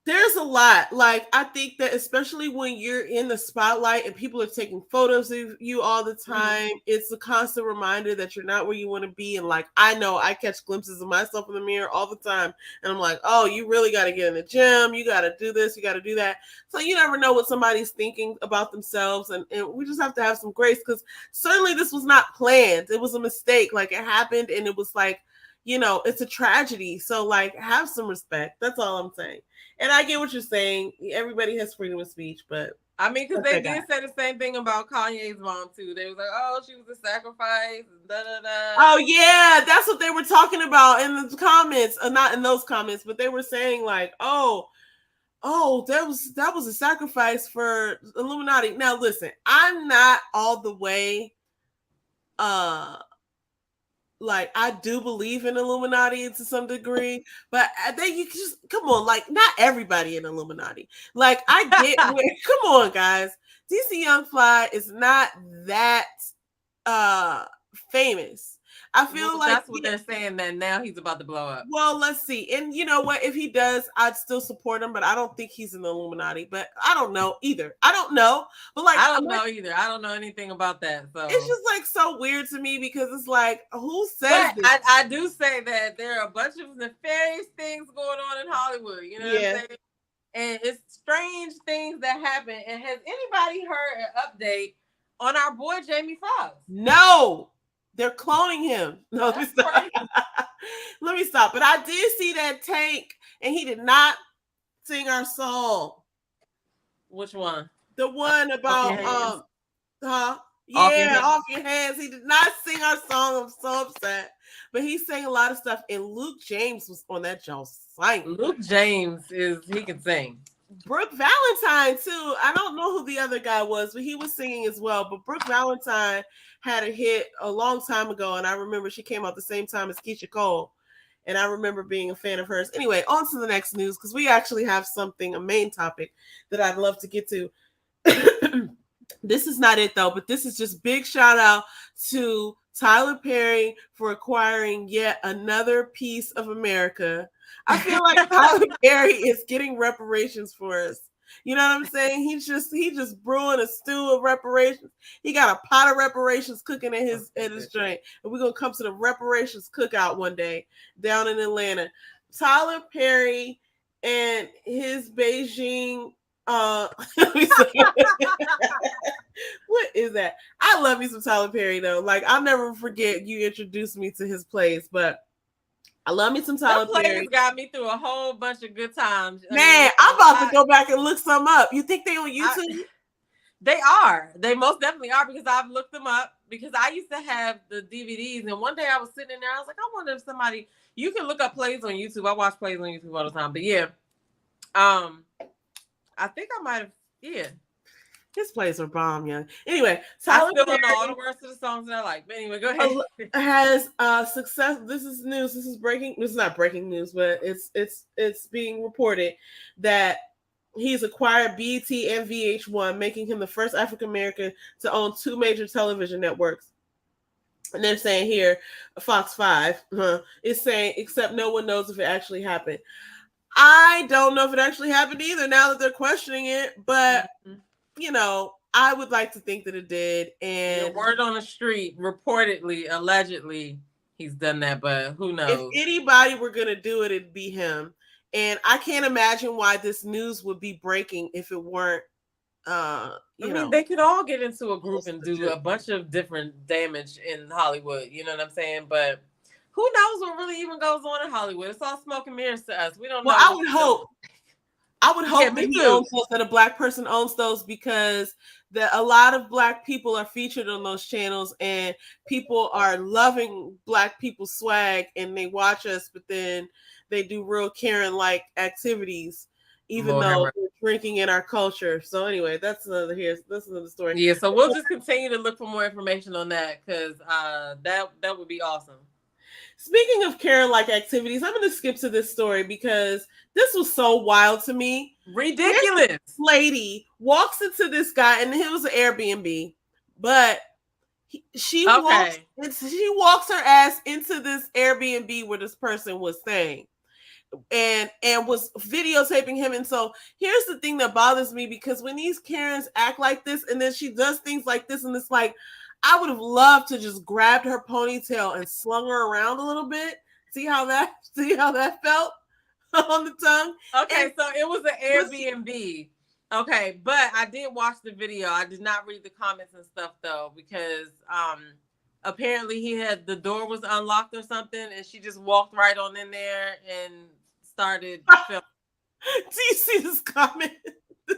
there's a lot. Like, I think that especially when you're in the spotlight and people are taking photos of you all the time, it's a constant reminder that you're not where you want to be. And like, I know I catch glimpses of myself in the mirror all the time. And I'm like, oh, you really got to get in the gym. You got to do this. You got to do that. So you never know what somebody's thinking about themselves. And we just have to have some grace, because certainly this was not planned. It was a mistake. Like, it happened, and it was like, you know, it's a tragedy. So like, have some respect. That's all I'm saying. And I get what you're saying. Everybody has freedom of speech, but I mean, because they did say the same thing about Kanye's mom too. They was like, "Oh, she was a sacrifice." Da, da, da. Oh yeah, that's what they were talking about in the comments. Not in those comments, but they were saying like, "Oh, that was a sacrifice for Illuminati." Now, listen, I'm not all the way. Like, I do believe in Illuminati to some degree, but then you just come on, like, not everybody in Illuminati. Like, I get come on, guys. DC Young Fly is not that famous. I feel like that's what they're saying, that now he's about to blow up. Well, let's see. And you know what? If he does, I'd still support him, but I don't think he's in the Illuminati. But I don't know either. I don't know. But like, I don't know either. I don't know anything about that. So it's just like so weird to me, because it's like, who says this? I do say that there are a bunch of nefarious things going on in Hollywood. You know what I'm saying? And it's strange things that happen. And has anybody heard an update on our boy Jamie Foxx? No. They're cloning him. No, let me stop. Let me stop. But I did see that Tank, and he did not sing our song. Which one? The one about off your hands. He did not sing our song. I'm so upset. But he sang a lot of stuff, and Luke James was on that Joe singing. Luke James he can sing. Brooke Valentine too. I don't know who the other guy was, but he was singing as well. But Brooke Valentine had a hit a long time ago, and I remember she came out the same time as Keisha Cole, and I remember being a fan of hers. Anyway, on to the next news, because we actually have a main topic that I'd love to get to. This is not it though, but this is just big shout out to Tyler Perry for acquiring yet another piece of America. I feel like Tyler Perry is getting reparations for us. You know what I'm saying? He's just brewing a stew of reparations. He got a pot of reparations cooking at his joint, and we're gonna come to the reparations cookout one day down in Atlanta. Tyler Perry and his Beijing. What is that? I love me some Tyler Perry though. Like, I'll never forget you introduced me to his plays, but I love me some Tyler Perry. Got me through a whole bunch of good times. Man, I'm about to go back and look some up. You think they on YouTube? They are. They most definitely are, because I've looked them up, because I used to have the DVDs, and one day I was sitting in there, I was like, I wonder if somebody, you can look up plays on YouTube. I watch plays on YouTube all the time, but yeah. I think I might have, yeah. His plays are bomb, young. Anyway, Tyler I still don't know all the words to the songs that I like. But anyway, go ahead. Has success. This is news. This is breaking. This is not breaking news, but it's being reported that he's acquired BET and VH1, making him the first African American to own two major television networks. And they're saying here, Fox 5 is saying, except no one knows if it actually happened. I don't know if it actually happened either, now that they're questioning it, but you know, I would like to think that it did. And word on the street, reportedly, allegedly, he's done that, but who knows? If anybody were gonna do it, it'd be him. And I can't imagine why this news would be breaking if it weren't. I mean, they could all get into a group and do a bunch of different damage in Hollywood. You know what I'm saying? But who knows what really even goes on in Hollywood? It's all smoke and mirrors to us. We don't know. Well, I would hope that he owns those, that a Black person owns those, because a lot of Black people are featured on those channels, and people are loving Black people's swag, and they watch us, but then they do real Karen-like activities, even though we're drinking in our culture. So anyway, that's another story. Yeah, so we'll just continue to look for more information on that, because that would be awesome. Speaking of Karen-like activities, I'm going to skip to this story because this was so wild to me. Ridiculous. This lady walks into this guy, and it was an Airbnb, but she walks her ass into this Airbnb where this person was staying, and was videotaping him. And so here's the thing that bothers me, because when these Karens act like this, and then she does things like this, and it's like, I would have loved to just grabbed her ponytail and slung her around a little bit. See how that felt on the tongue? Okay, so it was an Airbnb. Okay, but I did watch the video. I did not read the comments and stuff though, because apparently the door was unlocked or something, and she just walked right on in there and started filming. Do you see this comment?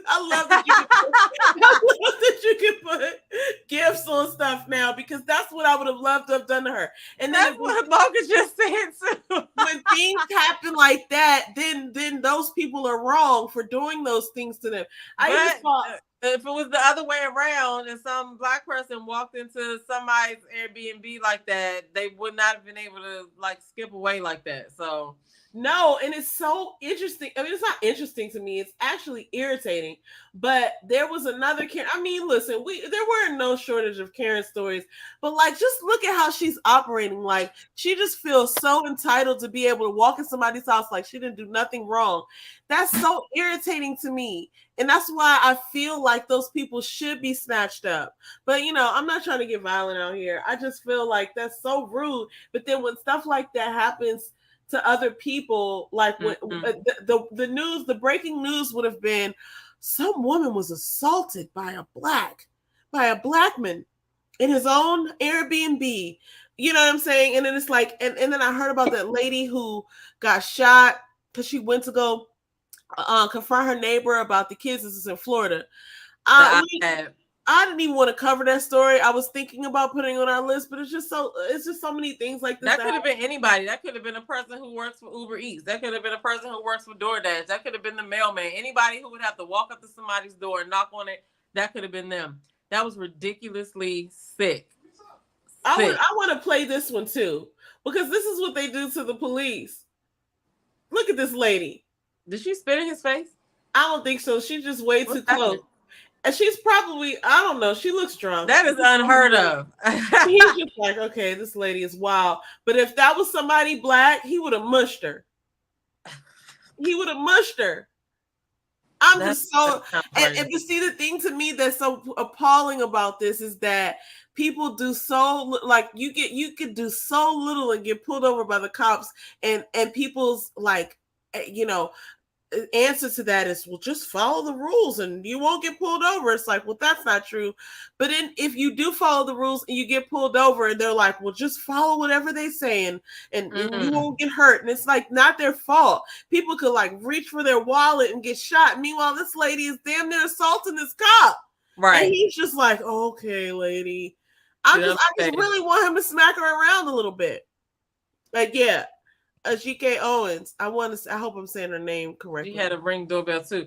I love that you can put gifts on stuff now, because that's what I would have loved to have done to her. And that's what Mocha just said too. When things happen like that, then those people are wrong for doing those things to them. If it was the other way around and some Black person walked into somebody's Airbnb like that, they would not have been able to like skip away like that. So no, and it's so interesting. I mean, it's not interesting to me. It's actually irritating. But there was another Karen. I mean, listen, there were no shortage of Karen stories. But like, just look at how she's operating. Like, she just feels so entitled to be able to walk in somebody's house like she didn't do nothing wrong. That's so irritating to me. And that's why I feel like those people should be snatched up. But, you know, I'm not trying to get violent out here. I just feel like that's so rude. But then when stuff like that happens to other people, like when the breaking news would have been some woman was assaulted by a black man in his own Airbnb. You know what I'm saying? And then it's like, and then I heard about that lady who got shot because she went to go confront her neighbor about the kids. This is in Florida. I didn't even want to cover that story. I was thinking about putting it on our list, but it's just so many things like this. That could have been anybody. That could have been a person who works for Uber Eats. That could have been a person who works for DoorDash. That could have been the mailman. Anybody who would have to walk up to somebody's door and knock on it, that could have been them. That was ridiculously sick. I want to play this one too, because this is what they do to the police. Look at this lady. Did she spit in his face? I don't think so. She's just way too close. And she's probably, I don't know, she looks drunk. That is unheard of. He's just like, okay, this lady is wild. But if that was somebody black, he would have mushed her. He would have mushed her. Just so, and to see the thing to me that's so appalling about this is that people do so, like, you could do so little and get pulled over by the cops, and people's, like, you know, answer to that is, well, just follow the rules and you won't get pulled over. It's like, well, that's not true. But then if you do follow the rules and you get pulled over, and they're like, well, just follow whatever they say and you won't get hurt. And it's like not their fault. People could like reach for their wallet and get shot. Meanwhile, this lady is damn near assaulting this cop. Right. And he's just like, okay, lady. I just really want him to smack her around a little bit. Like, yeah. G.K. Owens. I hope I'm saying her name correctly. She had a Ring doorbell too.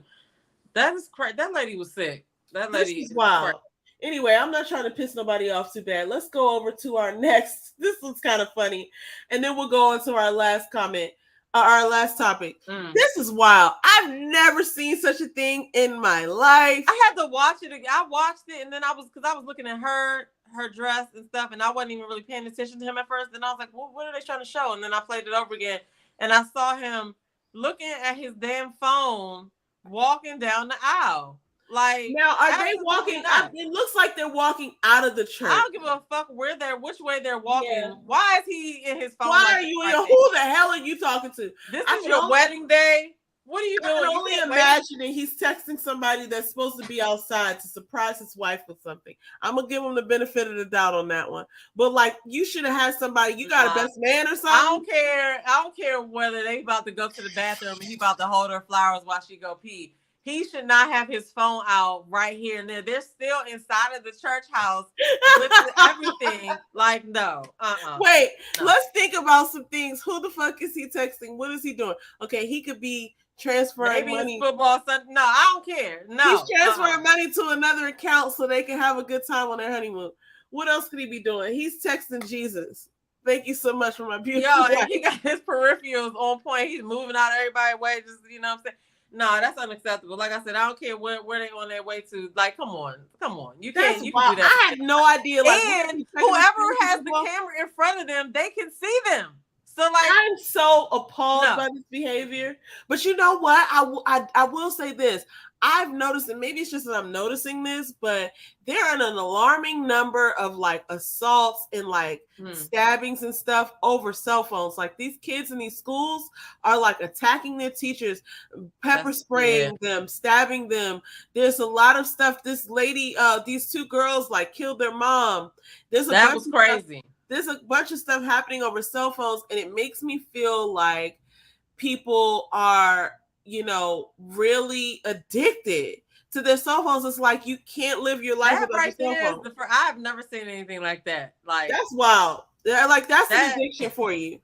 That is crazy. That lady was sick. That lady is wild. Anyway, I'm not trying to piss nobody off too bad. Let's go over to our next. This one's kind of funny, and then we'll go on to our last comment. Our last topic. This is wild. I've never seen such a thing in my life. I had to watch it again. I watched it, and then I was looking at her dress and stuff, and I wasn't even really paying attention to him at first. Then I was like, well, what are they trying to show? And then I played it over again, and I saw him looking at his damn phone walking down the aisle. Like, now are they walking out? It looks like they're walking out of the church. I don't give a fuck which way they're walking. Yeah. Why is he in his phone? Why are you in who the hell are you talking to? This is your wedding day. What are you doing? I can only imagining he's texting somebody that's supposed to be outside to surprise his wife with something. I'm gonna give him the benefit of the doubt on that one. But like, you should have had somebody. You got a best man or something. I don't care whether they about to go to the bathroom and he about to hold her flowers while she go pee. He should not have his phone out right here and there. They're still inside of the church house with everything. Like, no. Wait, let's think about some things. Who the fuck is he texting? What is he doing? Okay, he could be transferring money. Football Sunday. No, I don't care. No. He's transferring money to another account so they can have a good time on their honeymoon. What else could he be doing? He's texting Jesus. Thank you so much for my beautiful wife. And he got his peripherals on point. He's moving out everybody's way. Just, you know what I'm saying? No, that's unacceptable. Like I said, I don't care where they on their way to. Like, come on. You can do that. I had no idea. Like, and whoever has the camera in front of them, they can see them. So, like, I'm so appalled by this behavior. But you know what? I will say this. I've noticed, and maybe it's just that I'm noticing this, but there are an alarming number of like assaults and like stabbings and stuff over cell phones. Like, these kids in these schools are like attacking their teachers, pepper spraying them, stabbing them. There's a lot of stuff. This lady, these two girls like killed their mom. That was crazy. There's a bunch of stuff happening over cell phones, and it makes me feel like people are, you know, really addicted to their cell phones. It's like you can't live your life without your cell phone. I've never seen anything like that. Like, that's wild. Like, that's an addiction for you.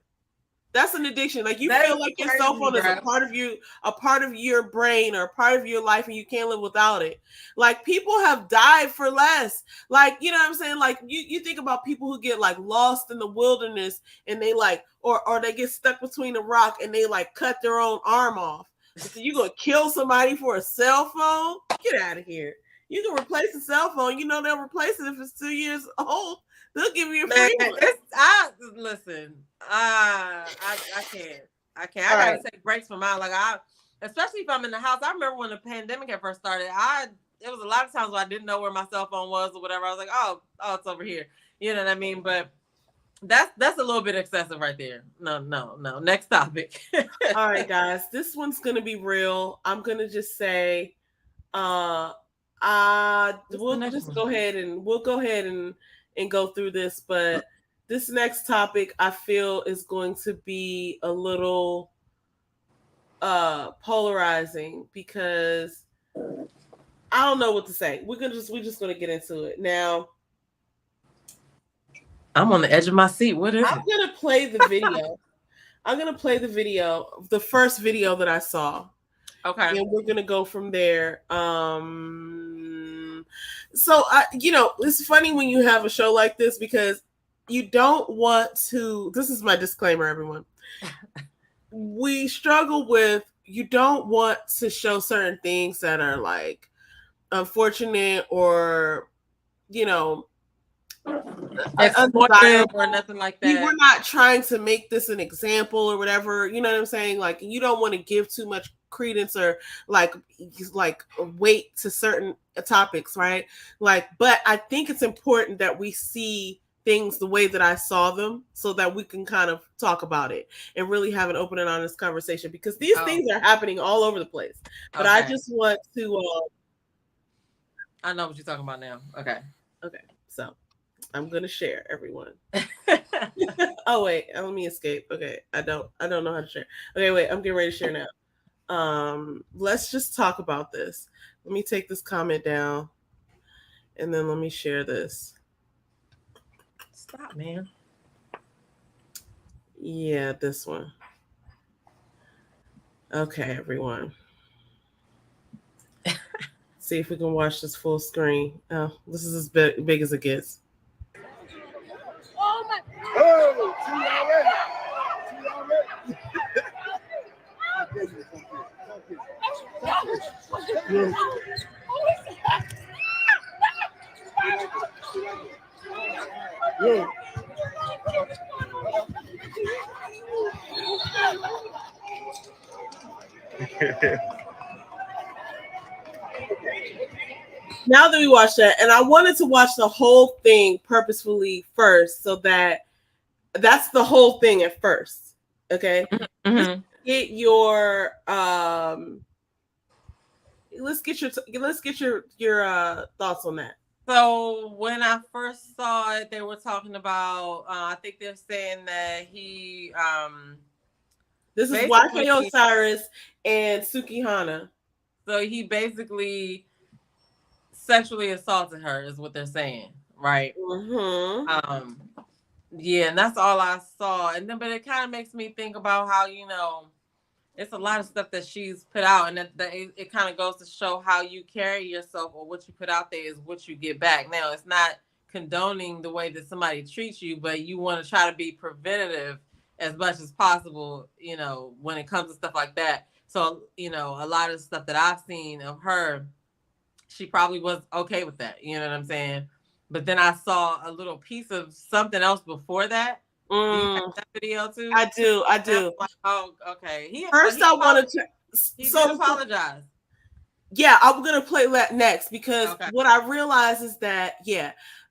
That's an addiction. Like, you feel like your cell phone is a part of you, a part of your brain, or a part of your life, and you can't live without it. Like, people have died for less. Like, you know what I'm saying? Like, you think about people who get like lost in the wilderness, and they like, or they get stuck between a rock and they like cut their own arm off. So you gonna kill somebody for a cell phone? Get out of here. You can replace a cell phone. You know they'll replace it if it's 2 years old. They'll give you a free one. Listen, I can't. I gotta take breaks from mine. Like, especially if I'm in the house. I remember when the pandemic had first started. It was a lot of times where I didn't know where my cell phone was or whatever. I was like, oh, it's over here. You know what I mean? But that's a little bit excessive right there. No. Next topic. All right, guys. This one's gonna be real. I'm gonna just say, we'll go ahead and go through this, but this next topic I feel is going to be a little polarizing, because I don't know what to say. We're just gonna get into it now. I'm on the edge of my seat. What is I'm it? gonna play the video. I'm gonna play the video, the first video that I saw. Okay. And we're gonna go from there. So it's funny when you have a show like this because you don't want to. This is my disclaimer, everyone. We struggle with. You don't want to show certain things that are like unfortunate or exploitive or nothing like that. We're not trying to make this an example or whatever. You know what I'm saying? Like, you don't want to give too much credence or like weight to certain topics, right? Like, but I think it's important that we see things the way that I saw them so that we can kind of talk about it and really have an open and honest conversation because these things are happening all over the place. But I just want to I know what you're talking about now. Okay. So I'm gonna share, everyone. Oh wait, let me escape. Okay, I don't know how to share. Okay, wait, I'm getting ready to share now. Let's just talk about this. Let me take this comment down, and then let me share this. Stop, man. Yeah, this one. Okay, everyone. See if we can watch this full screen. Oh, this is as big as it gets. Oh my! Oh, see already. Yeah. Now that we watched that, and I wanted to watch the whole thing purposefully first, so that's the whole thing at first. Okay, get your let's get your thoughts on that. So when I first saw it, they were talking about. I think they're saying that he. This is YK Osiris and Suki Hana. So he basically sexually assaulted her, is what they're saying, right? Mm-hmm. Yeah, and that's all I saw. And then, but it kind of makes me think about how it's a lot of stuff that she's put out, and that it kind of goes to show how you carry yourself or what you put out there is what you get back. Now, it's not condoning the way that somebody treats you, but you want to try to be preventative as much as possible, when it comes to stuff like that. So, a lot of stuff that I've seen of her, she probably was okay with that. You know what I'm saying? But then I saw a little piece of something else before that. Do you have that video too? I do. Like, oh, okay. I wanted to. He did apologize. Yeah, I'm gonna play that next because what I realize is that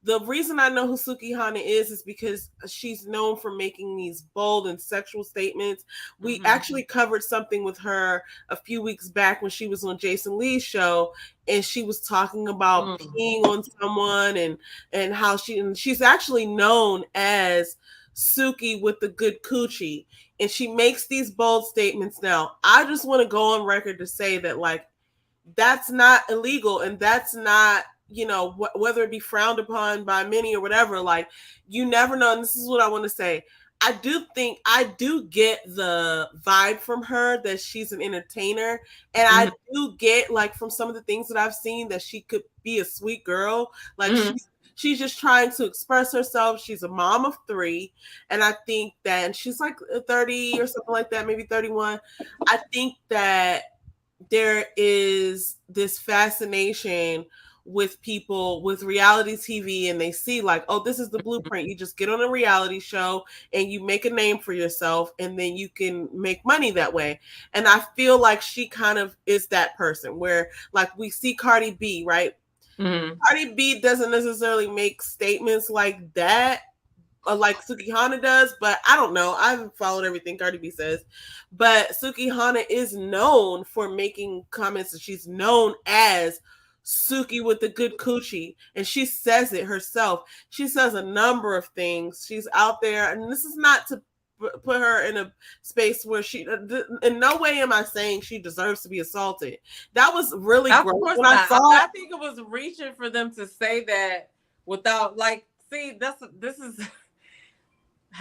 the reason I know who Suki Hana is because she's known for making these bold and sexual statements. We actually covered something with her a few weeks back when she was on Jason Lee's show, and she was talking about peeing on someone and how she's actually known as Suki with the good coochie, and she makes these bold statements. Now, I just want to go on record to say that that's not illegal, and that's not, whether it be frowned upon by many or whatever, you never know. And this is what I want to say. I do get the vibe from her that she's an entertainer. And I do get from some of the things that I've seen that she could be a sweet girl. She's just trying to express herself. She's a mom of 3. And I think that, and she's 30 or something like that, maybe 31. I think that there is this fascination with people with reality TV, and they see this is the blueprint. You just get on a reality show and you make a name for yourself, and then you can make money that way. And I feel like she kind of is that person where we see Cardi B, right? Cardi B doesn't necessarily make statements like that, like Suki Hana does, but I don't know. I haven't followed everything Cardi B says, but Suki Hana is known for making comments, and she's known as Suki with the good coochie, and she says it herself. She says a number of things. She's out there, and this is not to put her in a space where she, in no way am I saying she deserves to be assaulted. That was really Of gross. course When not. I saw I think it was reaching for them to say that without, like, see, this is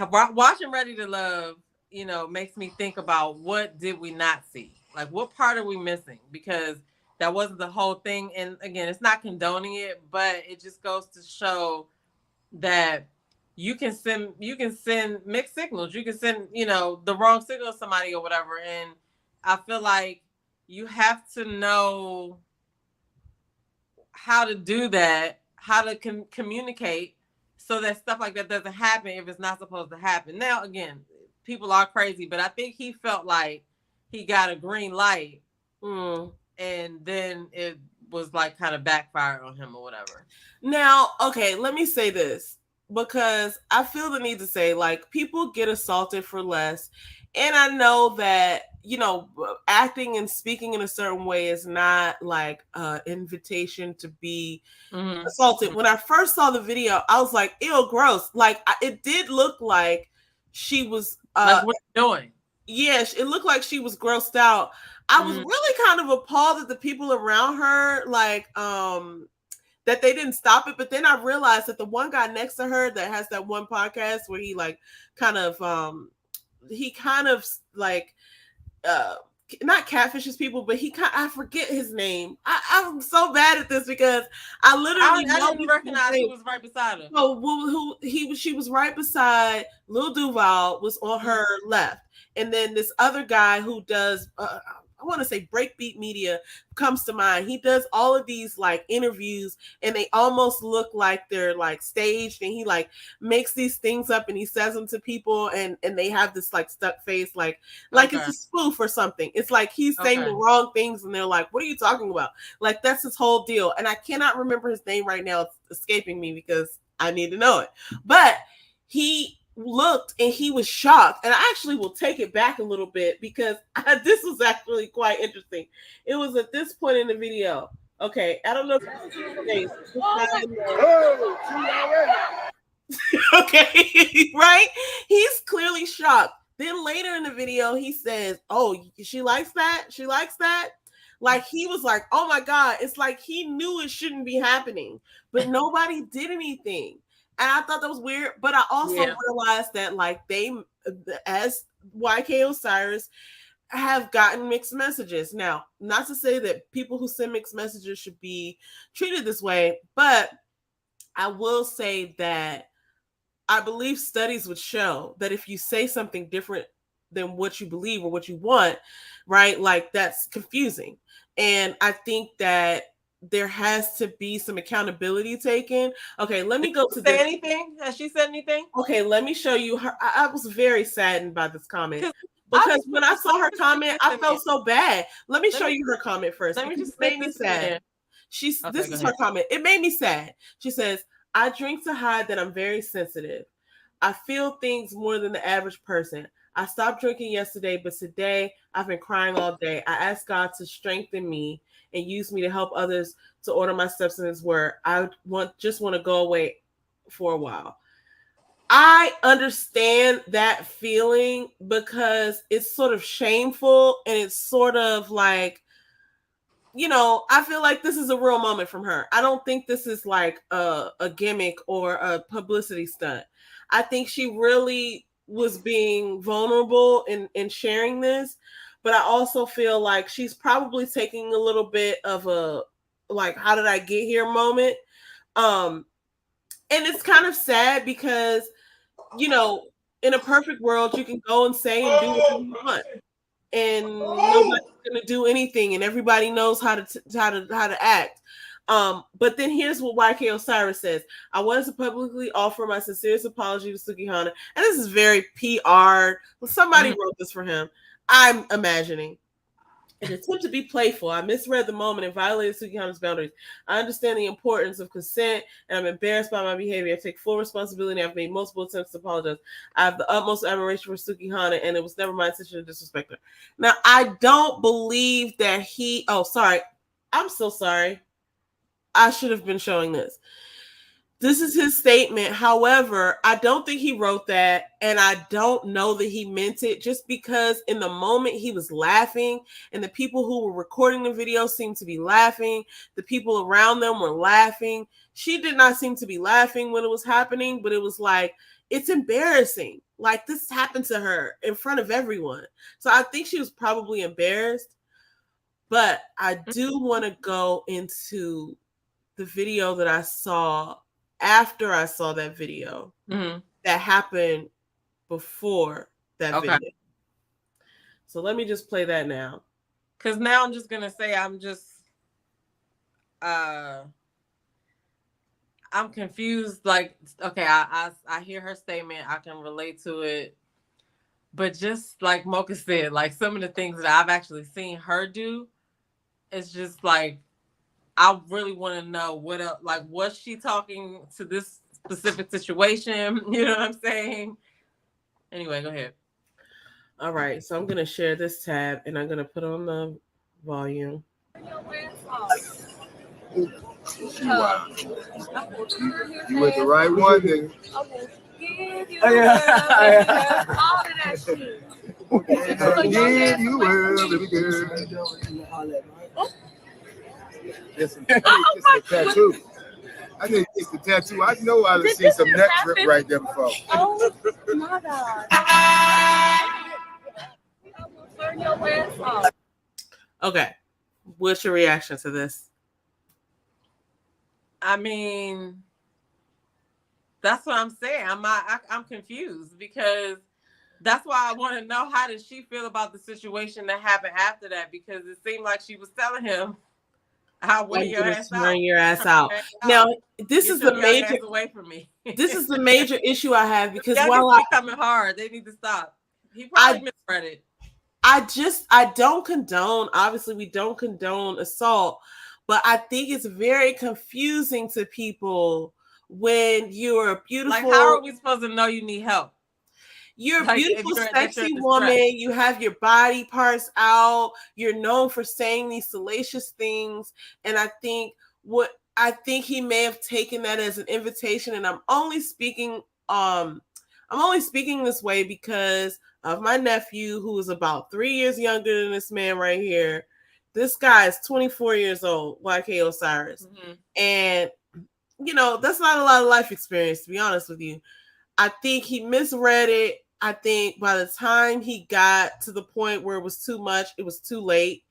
watching Ready to Love, you know, makes me think about what did we not see? Like, what part are we missing? Because that wasn't the whole thing. And again, it's not condoning it, but it just goes to show that you can send mixed signals. You can send, you know, the wrong signal to somebody or whatever. And I feel like you have to know how to do that, how to communicate so that stuff like that doesn't happen if it's not supposed to happen. Now, again, people are crazy, but I think he felt like he got a green light, and then it was like kind of backfired on him or whatever. Now, okay, let me say this, because I feel the need to say, like, people get assaulted for less. And I know that, you know, acting and speaking in a certain way is not like an invitation to be assaulted. When I first saw the video, I was like, ew, gross. Like, it did look like she was like, what are you doing? Yes, it looked like she was grossed out. I was really kind of appalled at the people around her, like, that they didn't stop it. But then I realized that the one guy next to her that has that one podcast where he like kind of like not catfishes people, but I forget his name. I'm so bad at this because I literally I didn't recognize who was right beside her. So she was right beside Lil Duval, was on her left, and then this other guy who does I want to say breakbeat media comes to mind. He does all of these like interviews and they almost look like they're like staged, and he like makes these things up and he says them to people and they have this like stuck face, like it's a spoof or something. It's like he's saying the wrong things and they're like, what are you talking about? Like, that's his whole deal. And I cannot remember his name right now. It's escaping me because I need to know it. But he looked and he was shocked, and I actually will take it back a little bit because this was actually quite interesting. It was at this point in the video. Okay, I don't know if okay, right? He's clearly shocked. Then later in the video, he says, "Oh, she likes that. She likes that." Like, he was like, "Oh my God!" It's like he knew it shouldn't be happening, but nobody did anything. And I thought that was weird, but I also realized that like they, as YK Osiris, have gotten mixed messages. Now, not to say that people who send mixed messages should be treated this way, but I will say that I believe studies would show that if you say something different than what you believe or what you want, right, like, that's confusing. And I think that there has to be some accountability taken. Okay, let me go to say anything. Has she said anything? Okay, let me show you her. I was very saddened by this comment because when I saw her comment, I felt so bad. Let me show you her comment first. Let me just made me sad. This is her comment. It made me sad. She says, "I drink to hide that I'm very sensitive. I feel things more than the average person. I stopped drinking yesterday, but today I've been crying all day. I asked God to strengthen me and use me to help others to order my steps in His word. I just want to go away for a while." I understand that feeling because it's sort of shameful and it's sort of like, you know, I feel like this is a real moment from her. I don't think this is like a gimmick or a publicity stunt. I think she really was being vulnerable in sharing this, but I also feel like she's probably taking a little bit of a, like, how did I get here moment. And it's kind of sad because, you know, in a perfect world, you can go and say and do what you want, and nobody's gonna do anything, and everybody knows how to act. But then here's what YK Osiris says: "I wanted to publicly offer my sincerest apology to Sukihana," and this is very PR. Somebody wrote this for him, I'm imagining. "In an attempt to be playful, I misread the moment and violated Sukihana's boundaries. I understand the importance of consent, and I'm embarrassed by my behavior. I take full responsibility. I've made multiple attempts to apologize. I have the utmost admiration for Sukihana, and it was never my intention to disrespect her." Now, I don't believe that I'm so sorry. I should have been showing this. This is his statement. However, I don't think he wrote that, and I don't know that he meant it, just because in the moment he was laughing, and the people who were recording the video seemed to be laughing. The people around them were laughing. She did not seem to be laughing when it was happening, but it was like, it's embarrassing. Like, this happened to her in front of everyone. So I think she was probably embarrassed. But I do want to go into the video that I saw after I saw that video that happened before that video. So let me just play that now. Because now I'm just going to say I'm confused. Like, okay, I hear her statement. I can relate to it. But just like Mocha said, like some of the things that I've actually seen her do, it's just like, I really want to know what else, like, was she talking to this specific situation? You know what I'm saying? Anyway, go ahead. All right, so I'm going to share this tab and I'm going to put on the volume. You with the right one, then. Give you will, baby girl. It's a tattoo. I think it's the tattoo. I know I've seen some neck drip right there before. Oh my God. Okay. What's your reaction to this? I mean, that's what I'm saying. I'm confused because that's why I want to know, how did she feel about the situation that happened after that? Because it seemed like she was telling him, "I'll wear your ass out." Your ass out. Now, this is the major away from me. This is the major issue I have, because while I coming hard, they need to stop. He probably misread it. I don't condone. Obviously, we don't condone assault, but I think it's very confusing to people when you're a beautiful. Like, how are we supposed to know you need help? You're a beautiful, sexy woman. You have your body parts out. You're known for saying these salacious things. And I think he may have taken that as an invitation. And I'm only speaking this way because of my nephew, who is about 3 years younger than this man right here. This guy is 24 years old, YK Osiris. Mm-hmm. And, that's not a lot of life experience, to be honest with you. I think he misread it. I think by the time he got to the point where it was too much, it was too late.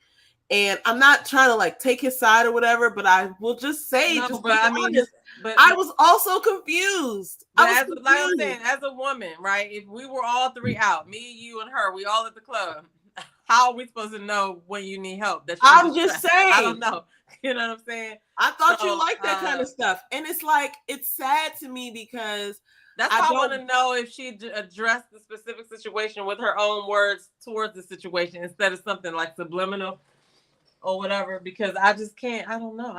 And I'm not trying to take his side or whatever, but I will just say, I was also confused. Like I'm saying, as a woman, right? If we were all three out, me, you, and her, we all at the club, how are we supposed to know when you need help? I'm just saying. I don't know. You know what I'm saying? I thought you liked that kind of stuff. And it's sad to me because that's why I want to know if she addressed the specific situation with her own words towards the situation instead of something like subliminal or whatever, because I just can't. I don't know.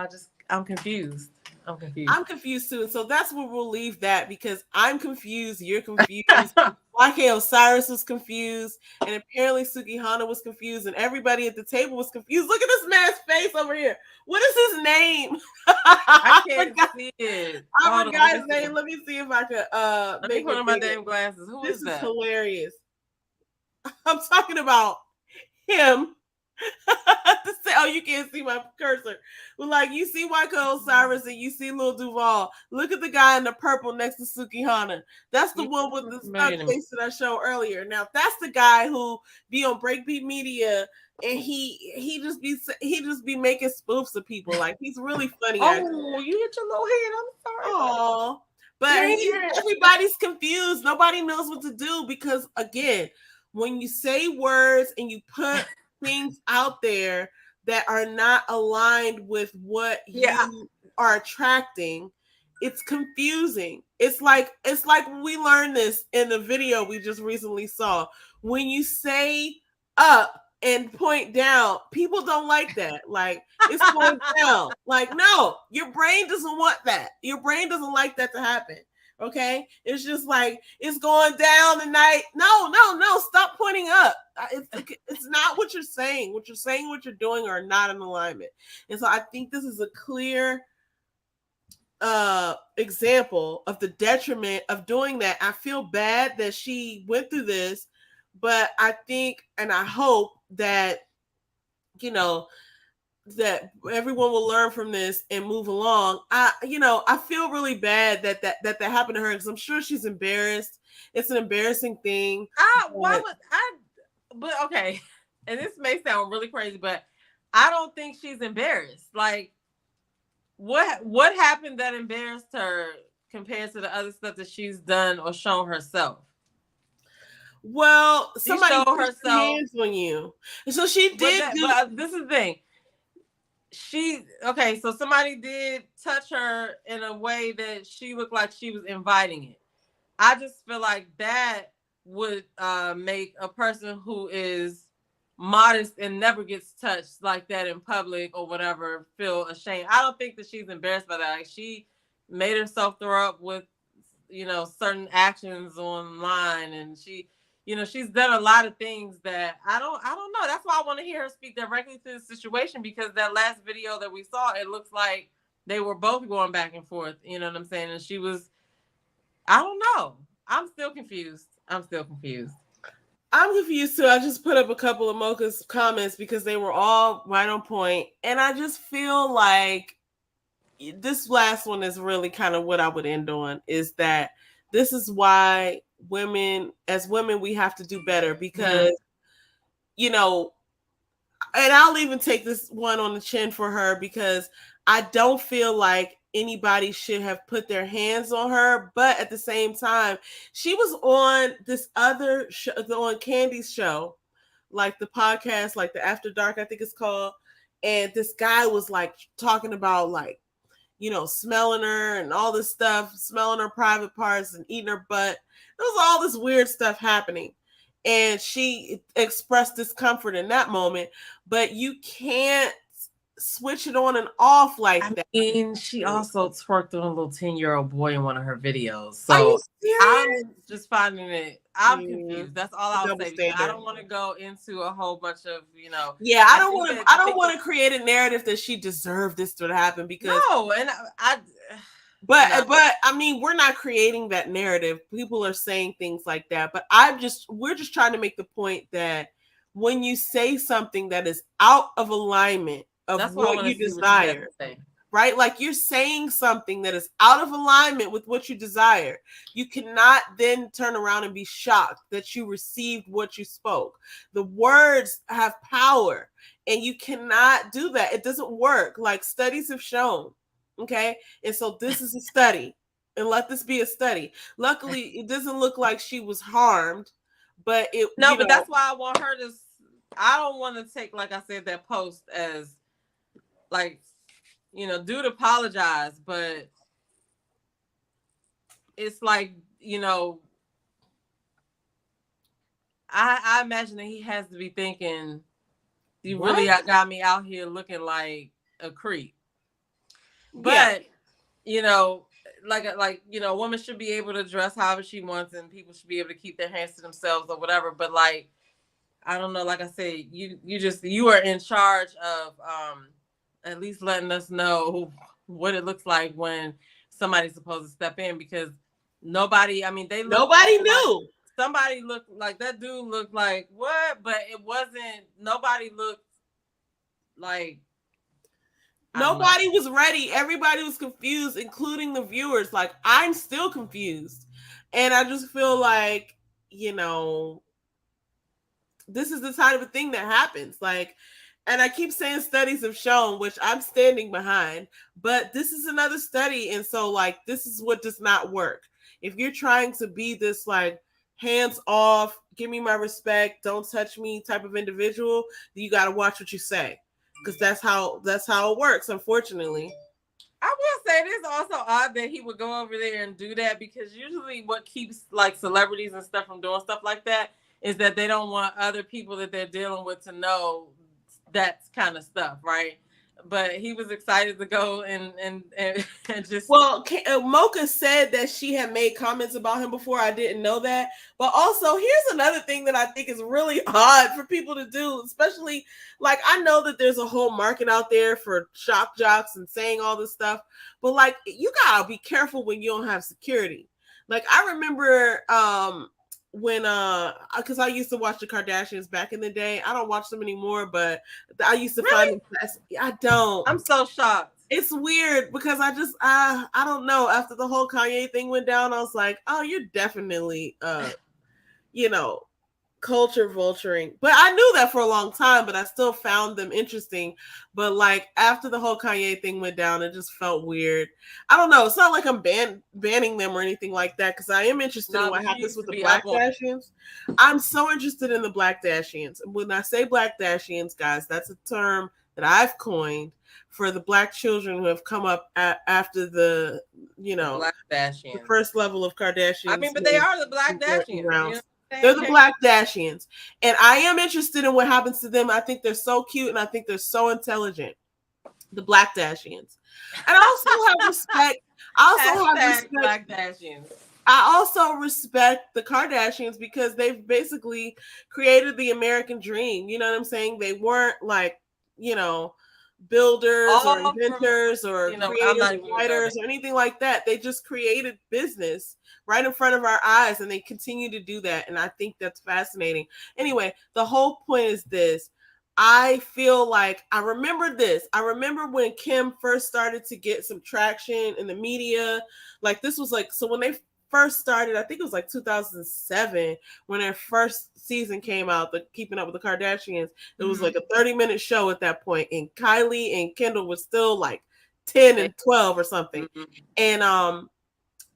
I'm confused. I'm confused too. So that's where we'll leave that, because I'm confused. You're confused. YK Osiris was confused. And apparently Sukihana was confused. And everybody at the table was confused. Look at this man's face over here. What is his name? I can't see it. I forgot his name. Let me see if I could let me put on my damn glasses. Who is that? This is hilarious. I'm talking about him. Oh, you can't see my cursor. But you see YK Osiris and you see Lil Duval. Look at the guy in the purple next to Sukihana. That's the one with the stuck face that I showed earlier. Now that's the guy who be on Breakbeat Media, and he just be making spoofs of people. He's really funny. Oh, you hit your little head. I'm sorry. Oh, but everybody's confused. Nobody knows what to do, because again, when you say words and you put things out there that are not aligned with what you are attracting, it's confusing. It's like we learned this in the video we just recently saw. When you say up and point down, people don't like that. It's going down. No, your brain doesn't want that. Your brain doesn't like that to happen. Okay, it's just it's going down tonight. No, stop pointing up. It's not what you're saying. What you're saying, what you're doing are not in alignment. And so I think this is a clear example of the detriment of doing that. I feel bad that she went through this, but I think and I hope that, you know, that everyone will learn from this and move along. I feel really bad that happened to her, because I'm sure she's embarrassed. It's an embarrassing thing. But okay, and this may sound really crazy, but I don't think she's embarrassed. Like, what happened that embarrassed her compared to the other stuff that she's done or shown herself? Well, somebody showed put herself hands on you, and so she did. But this is the thing. So somebody did touch her in a way that she looked like she was inviting it. I just feel like that would make a person who is modest and never gets touched like that in public or whatever feel ashamed. I don't think that she's embarrassed by that. Like, she made herself throw up with, certain actions online, and she's done a lot of things that I don't know. That's why I want to hear her speak directly to the situation, because that last video that we saw, it looks like they were both going back and forth. You know what I'm saying? And she was, I don't know. I'm still confused. I'm confused too. I just put up a couple of Mocha's comments because they were all right on point. And I just feel like this last one is really kind of what I would end on, is that this is why as women, we have to do better, because, and I'll even take this one on the chin for her, because I don't feel like anybody should have put their hands on her. But at the same time, she was on this other show, on Candy's show, like the podcast, like the After Dark, I think it's called. And this guy was like talking about like, smelling her and all this stuff, smelling her private parts and eating her butt. There was all this weird stuff happening. And she expressed discomfort in that moment, but you can't switch it on and off like that. And she also twerked on a little 10-year-old boy in one of her videos. So I'm just finding it. I'm confused. That's all I'll say. I don't want to go into a whole bunch of, Yeah, I don't want to create a narrative that she deserved this to happen, because But I mean, we're not creating that narrative. People are saying things like that, but we're just trying to make the point that when you say something that is out of alignment of what you desire, right? Like, you're saying something that is out of alignment with what you desire. You cannot then turn around and be shocked that you received what you spoke. The words have power, and you cannot do that. It doesn't work. Like, studies have shown. Okay. And so this is a study, and let this be a study. Luckily, it doesn't look like she was harmed, but but that's why I want her to, I don't want to take, like I said, that post as like, dude apologize, but it's like, I imagine that he has to be thinking, you really got me out here looking like a creep. But a woman should be able to dress however she wants, and people should be able to keep their hands to themselves or whatever. But like, I don't know, like I said, you are in charge of at least letting us know what it looks like when somebody's supposed to step in, because nobody knew. Somebody looked like that dude looked like what, but it wasn't, nobody looked like, nobody was ready. Everybody was confused, including the viewers. Like, I'm still confused. And I just feel like, this is the type of thing that happens. Like, and I keep saying studies have shown, which I'm standing behind, but this is another study. And so, like, this is what does not work. If you're trying to be this, like, hands off, give me my respect, don't touch me type of individual, you got to watch what you say. Because that's how it works, unfortunately. I will say it is also odd that he would go over there and do that, because usually what keeps like celebrities and stuff from doing stuff like that is that they don't want other people that they're dealing with to know that kind of stuff, right? but he was excited to go and just. Well, Mocha said that she had made comments about him before. I didn't know that. But also, here's another thing that I think is really odd for people to do, especially like I know that there's a whole market out there for shock jocks and saying all this stuff, but like you gotta be careful when you don't have security. Like I remember when because I used to watch the Kardashians back in the day. I don't watch them anymore, but I used to find them. I don't. I'm so shocked. It's weird because I don't know. After the whole Kanye thing went down, I was like, oh, you're definitely culture vulturing. But I knew that for a long time, but I still found them interesting. But like after the whole Kanye thing went down, it just felt weird. I don't know. It's not like I'm banning them or anything like that, because I am interested in what happens with the Black Dashians. I'm so interested in the Black Dashians. When I say Black Dashians, guys, that's a term that I've coined for the Black children who have come up after the Black Dashians, the first level of Kardashians. I mean, but they are the Black Dashians. They're the Black Dashians. And I am interested in what happens to them. I think they're so cute and I think they're so intelligent. The Black Dashians. And I also have respect. Black Dashians. I also respect the Kardashians because they've basically created the American dream. You know what I'm saying? They weren't like, builders or inventors or creators or writers or anything like that. They just created business right in front of our eyes, and they continue to do that. And I think that's fascinating. Anyway, the whole point is this. I feel like I remember this. I remember when Kim first started to get some traction in the media. Like this was like, so when they first started, I think it was like 2007 when their first season came out, the Keeping Up with the Kardashians. It was like a 30-minute show at that point, and Kylie and Kendall was still like 10 and 12 or something. And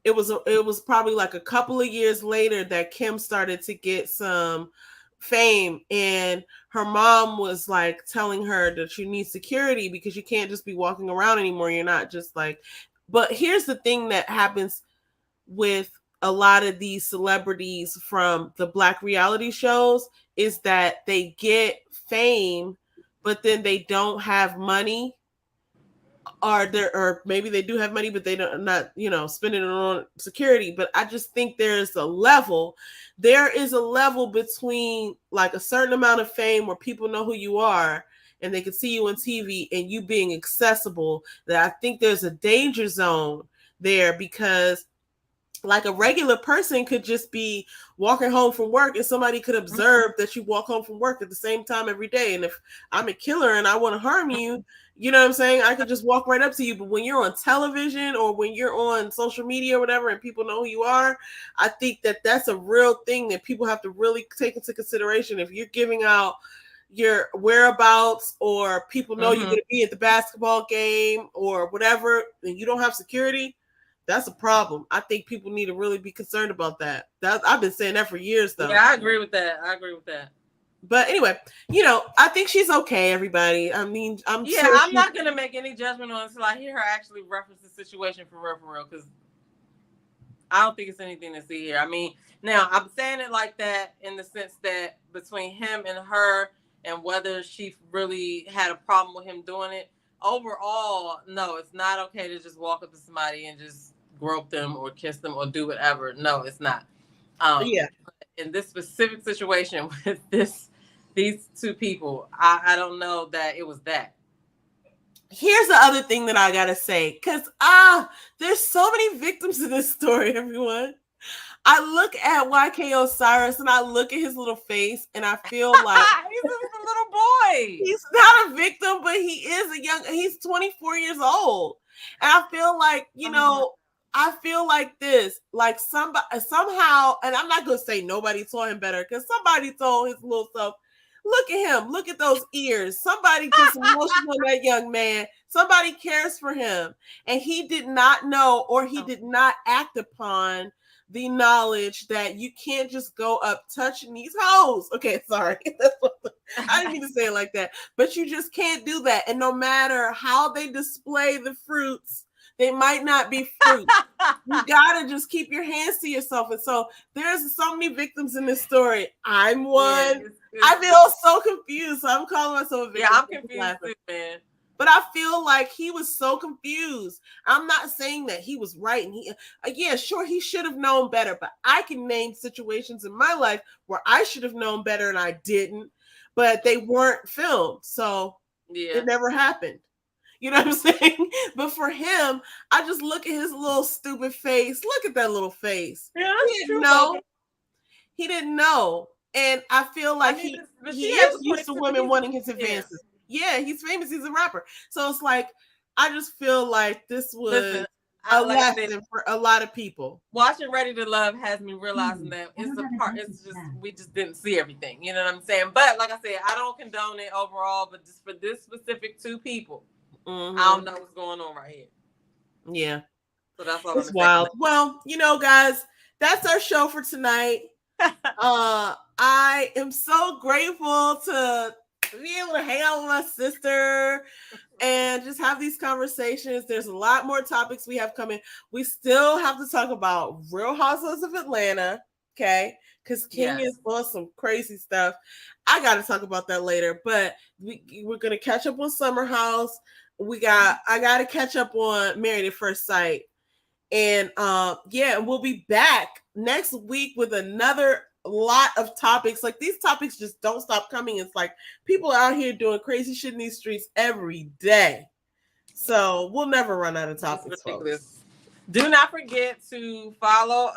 it was probably like a couple of years later that Kim started to get some fame, and her mom was like telling her that you need security because you can't just be walking around anymore. You're not just like, but here's the thing that happens with a lot of these celebrities from the Black reality shows is that they get fame, but then they don't have money, or maybe they do have money, but they don't not spending it on security. But I just think there is a level between like a certain amount of fame where people know who you are and they can see you on TV and you being accessible, that I think there's a danger zone there, because like a regular person could just be walking home from work and somebody could observe that you walk home from work at the same time every day. And if I'm a killer and I want to harm you, you know what I'm saying? I could just walk right up to you. But when you're on television or when you're on social media or whatever, and people know who you are, I think that that's a real thing that people have to really take into consideration. If you're giving out your whereabouts, or people know you're going to be at the basketball game or whatever, and you don't have security, that's a problem. I think people need to really be concerned about that. I've been saying that for years, though. Yeah, I agree with that. But anyway, I think she's okay, everybody. I mean, I'm not going to make any judgment on it until I hear her actually reference the situation for real, because I don't think it's anything to see here. I mean, now I'm saying it like that in the sense that between him and her and whether she really had a problem with him doing it, overall, no, it's not okay to just walk up to somebody and just grope them or kiss them or do whatever. No, it's not. In this specific situation with these two people, I don't know that it was that. Here's the other thing that I gotta say, because there's so many victims in this story, everyone. I look at YK Osiris and I look at his little face and I feel like he's just a little boy. He's not a victim, but he is he's 24 years old. And I feel like, I feel like this, like somebody somehow, and I'm not gonna say nobody told him better, because somebody told his little self, look at him, look at those ears. Somebody put some emotion on that young man. Somebody cares for him. And he did not know, or he did not act upon the knowledge that you can't just go up touching these hoes. Okay, sorry. I didn't mean to say it like that. But you just can't do that. And no matter how they display the fruits, they might not be fruit. You gotta just keep your hands to yourself. And so there's so many victims in this story. I'm one. I feel so confused. So I'm calling myself a victim. Yeah, I'm confused too, man. But I feel like he was so confused. I'm not saying that he was right. And yeah, sure, he should have known better. But I can name situations in my life where I should have known better and I didn't. But they weren't filmed. So it never happened. You know what I'm saying? But for him, I just look at his little stupid face. Look at that little face. Yeah, he didn't know. He didn't know. And I feel like he is used to women wanting his advances. Yeah, he's famous. He's a rapper. So it's like, I just feel like this was a lesson for a lot of people. Watching Ready to Love has me realizing that it's a part. It's just we just didn't see everything. You know what I'm saying? But like I said, I don't condone it overall. But just for this specific two people, I don't know what's going on right here. Yeah, so that's all. It's wild. Well, guys, that's our show for tonight. I am so grateful to be able to hang out with my sister and just have these conversations. There's a lot more topics we have coming. We still have to talk about Real Housewives of Atlanta, okay? Because King is on some crazy stuff. I got to talk about that later, but we're going to catch up on Summer House. I got to catch up on Married at First Sight. And we'll be back next week with another lot of topics. Like, these topics just don't stop coming. It's like people are out here doing crazy shit in these streets every day. So we'll never run out of topics, folks. Do not forget to follow.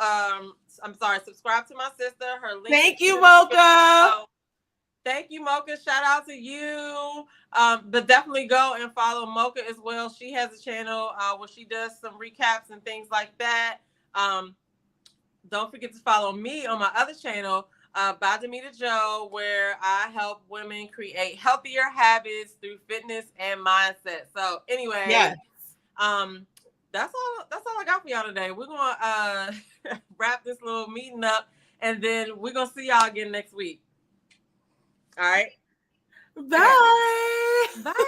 Subscribe to my sister. Her link. Thank you, Mocha. Thank you, Mocha. Shout out to you. But definitely go and follow Mocha as well. She has a channel where she does some recaps and things like that. Don't forget to follow me on my other channel, by Demita Joe, where I help women create healthier habits through fitness and mindset. So anyway, that's all I got for y'all today. We're gonna wrap this little meeting up, and then we're gonna see y'all again next week. All right. Bye. Bye.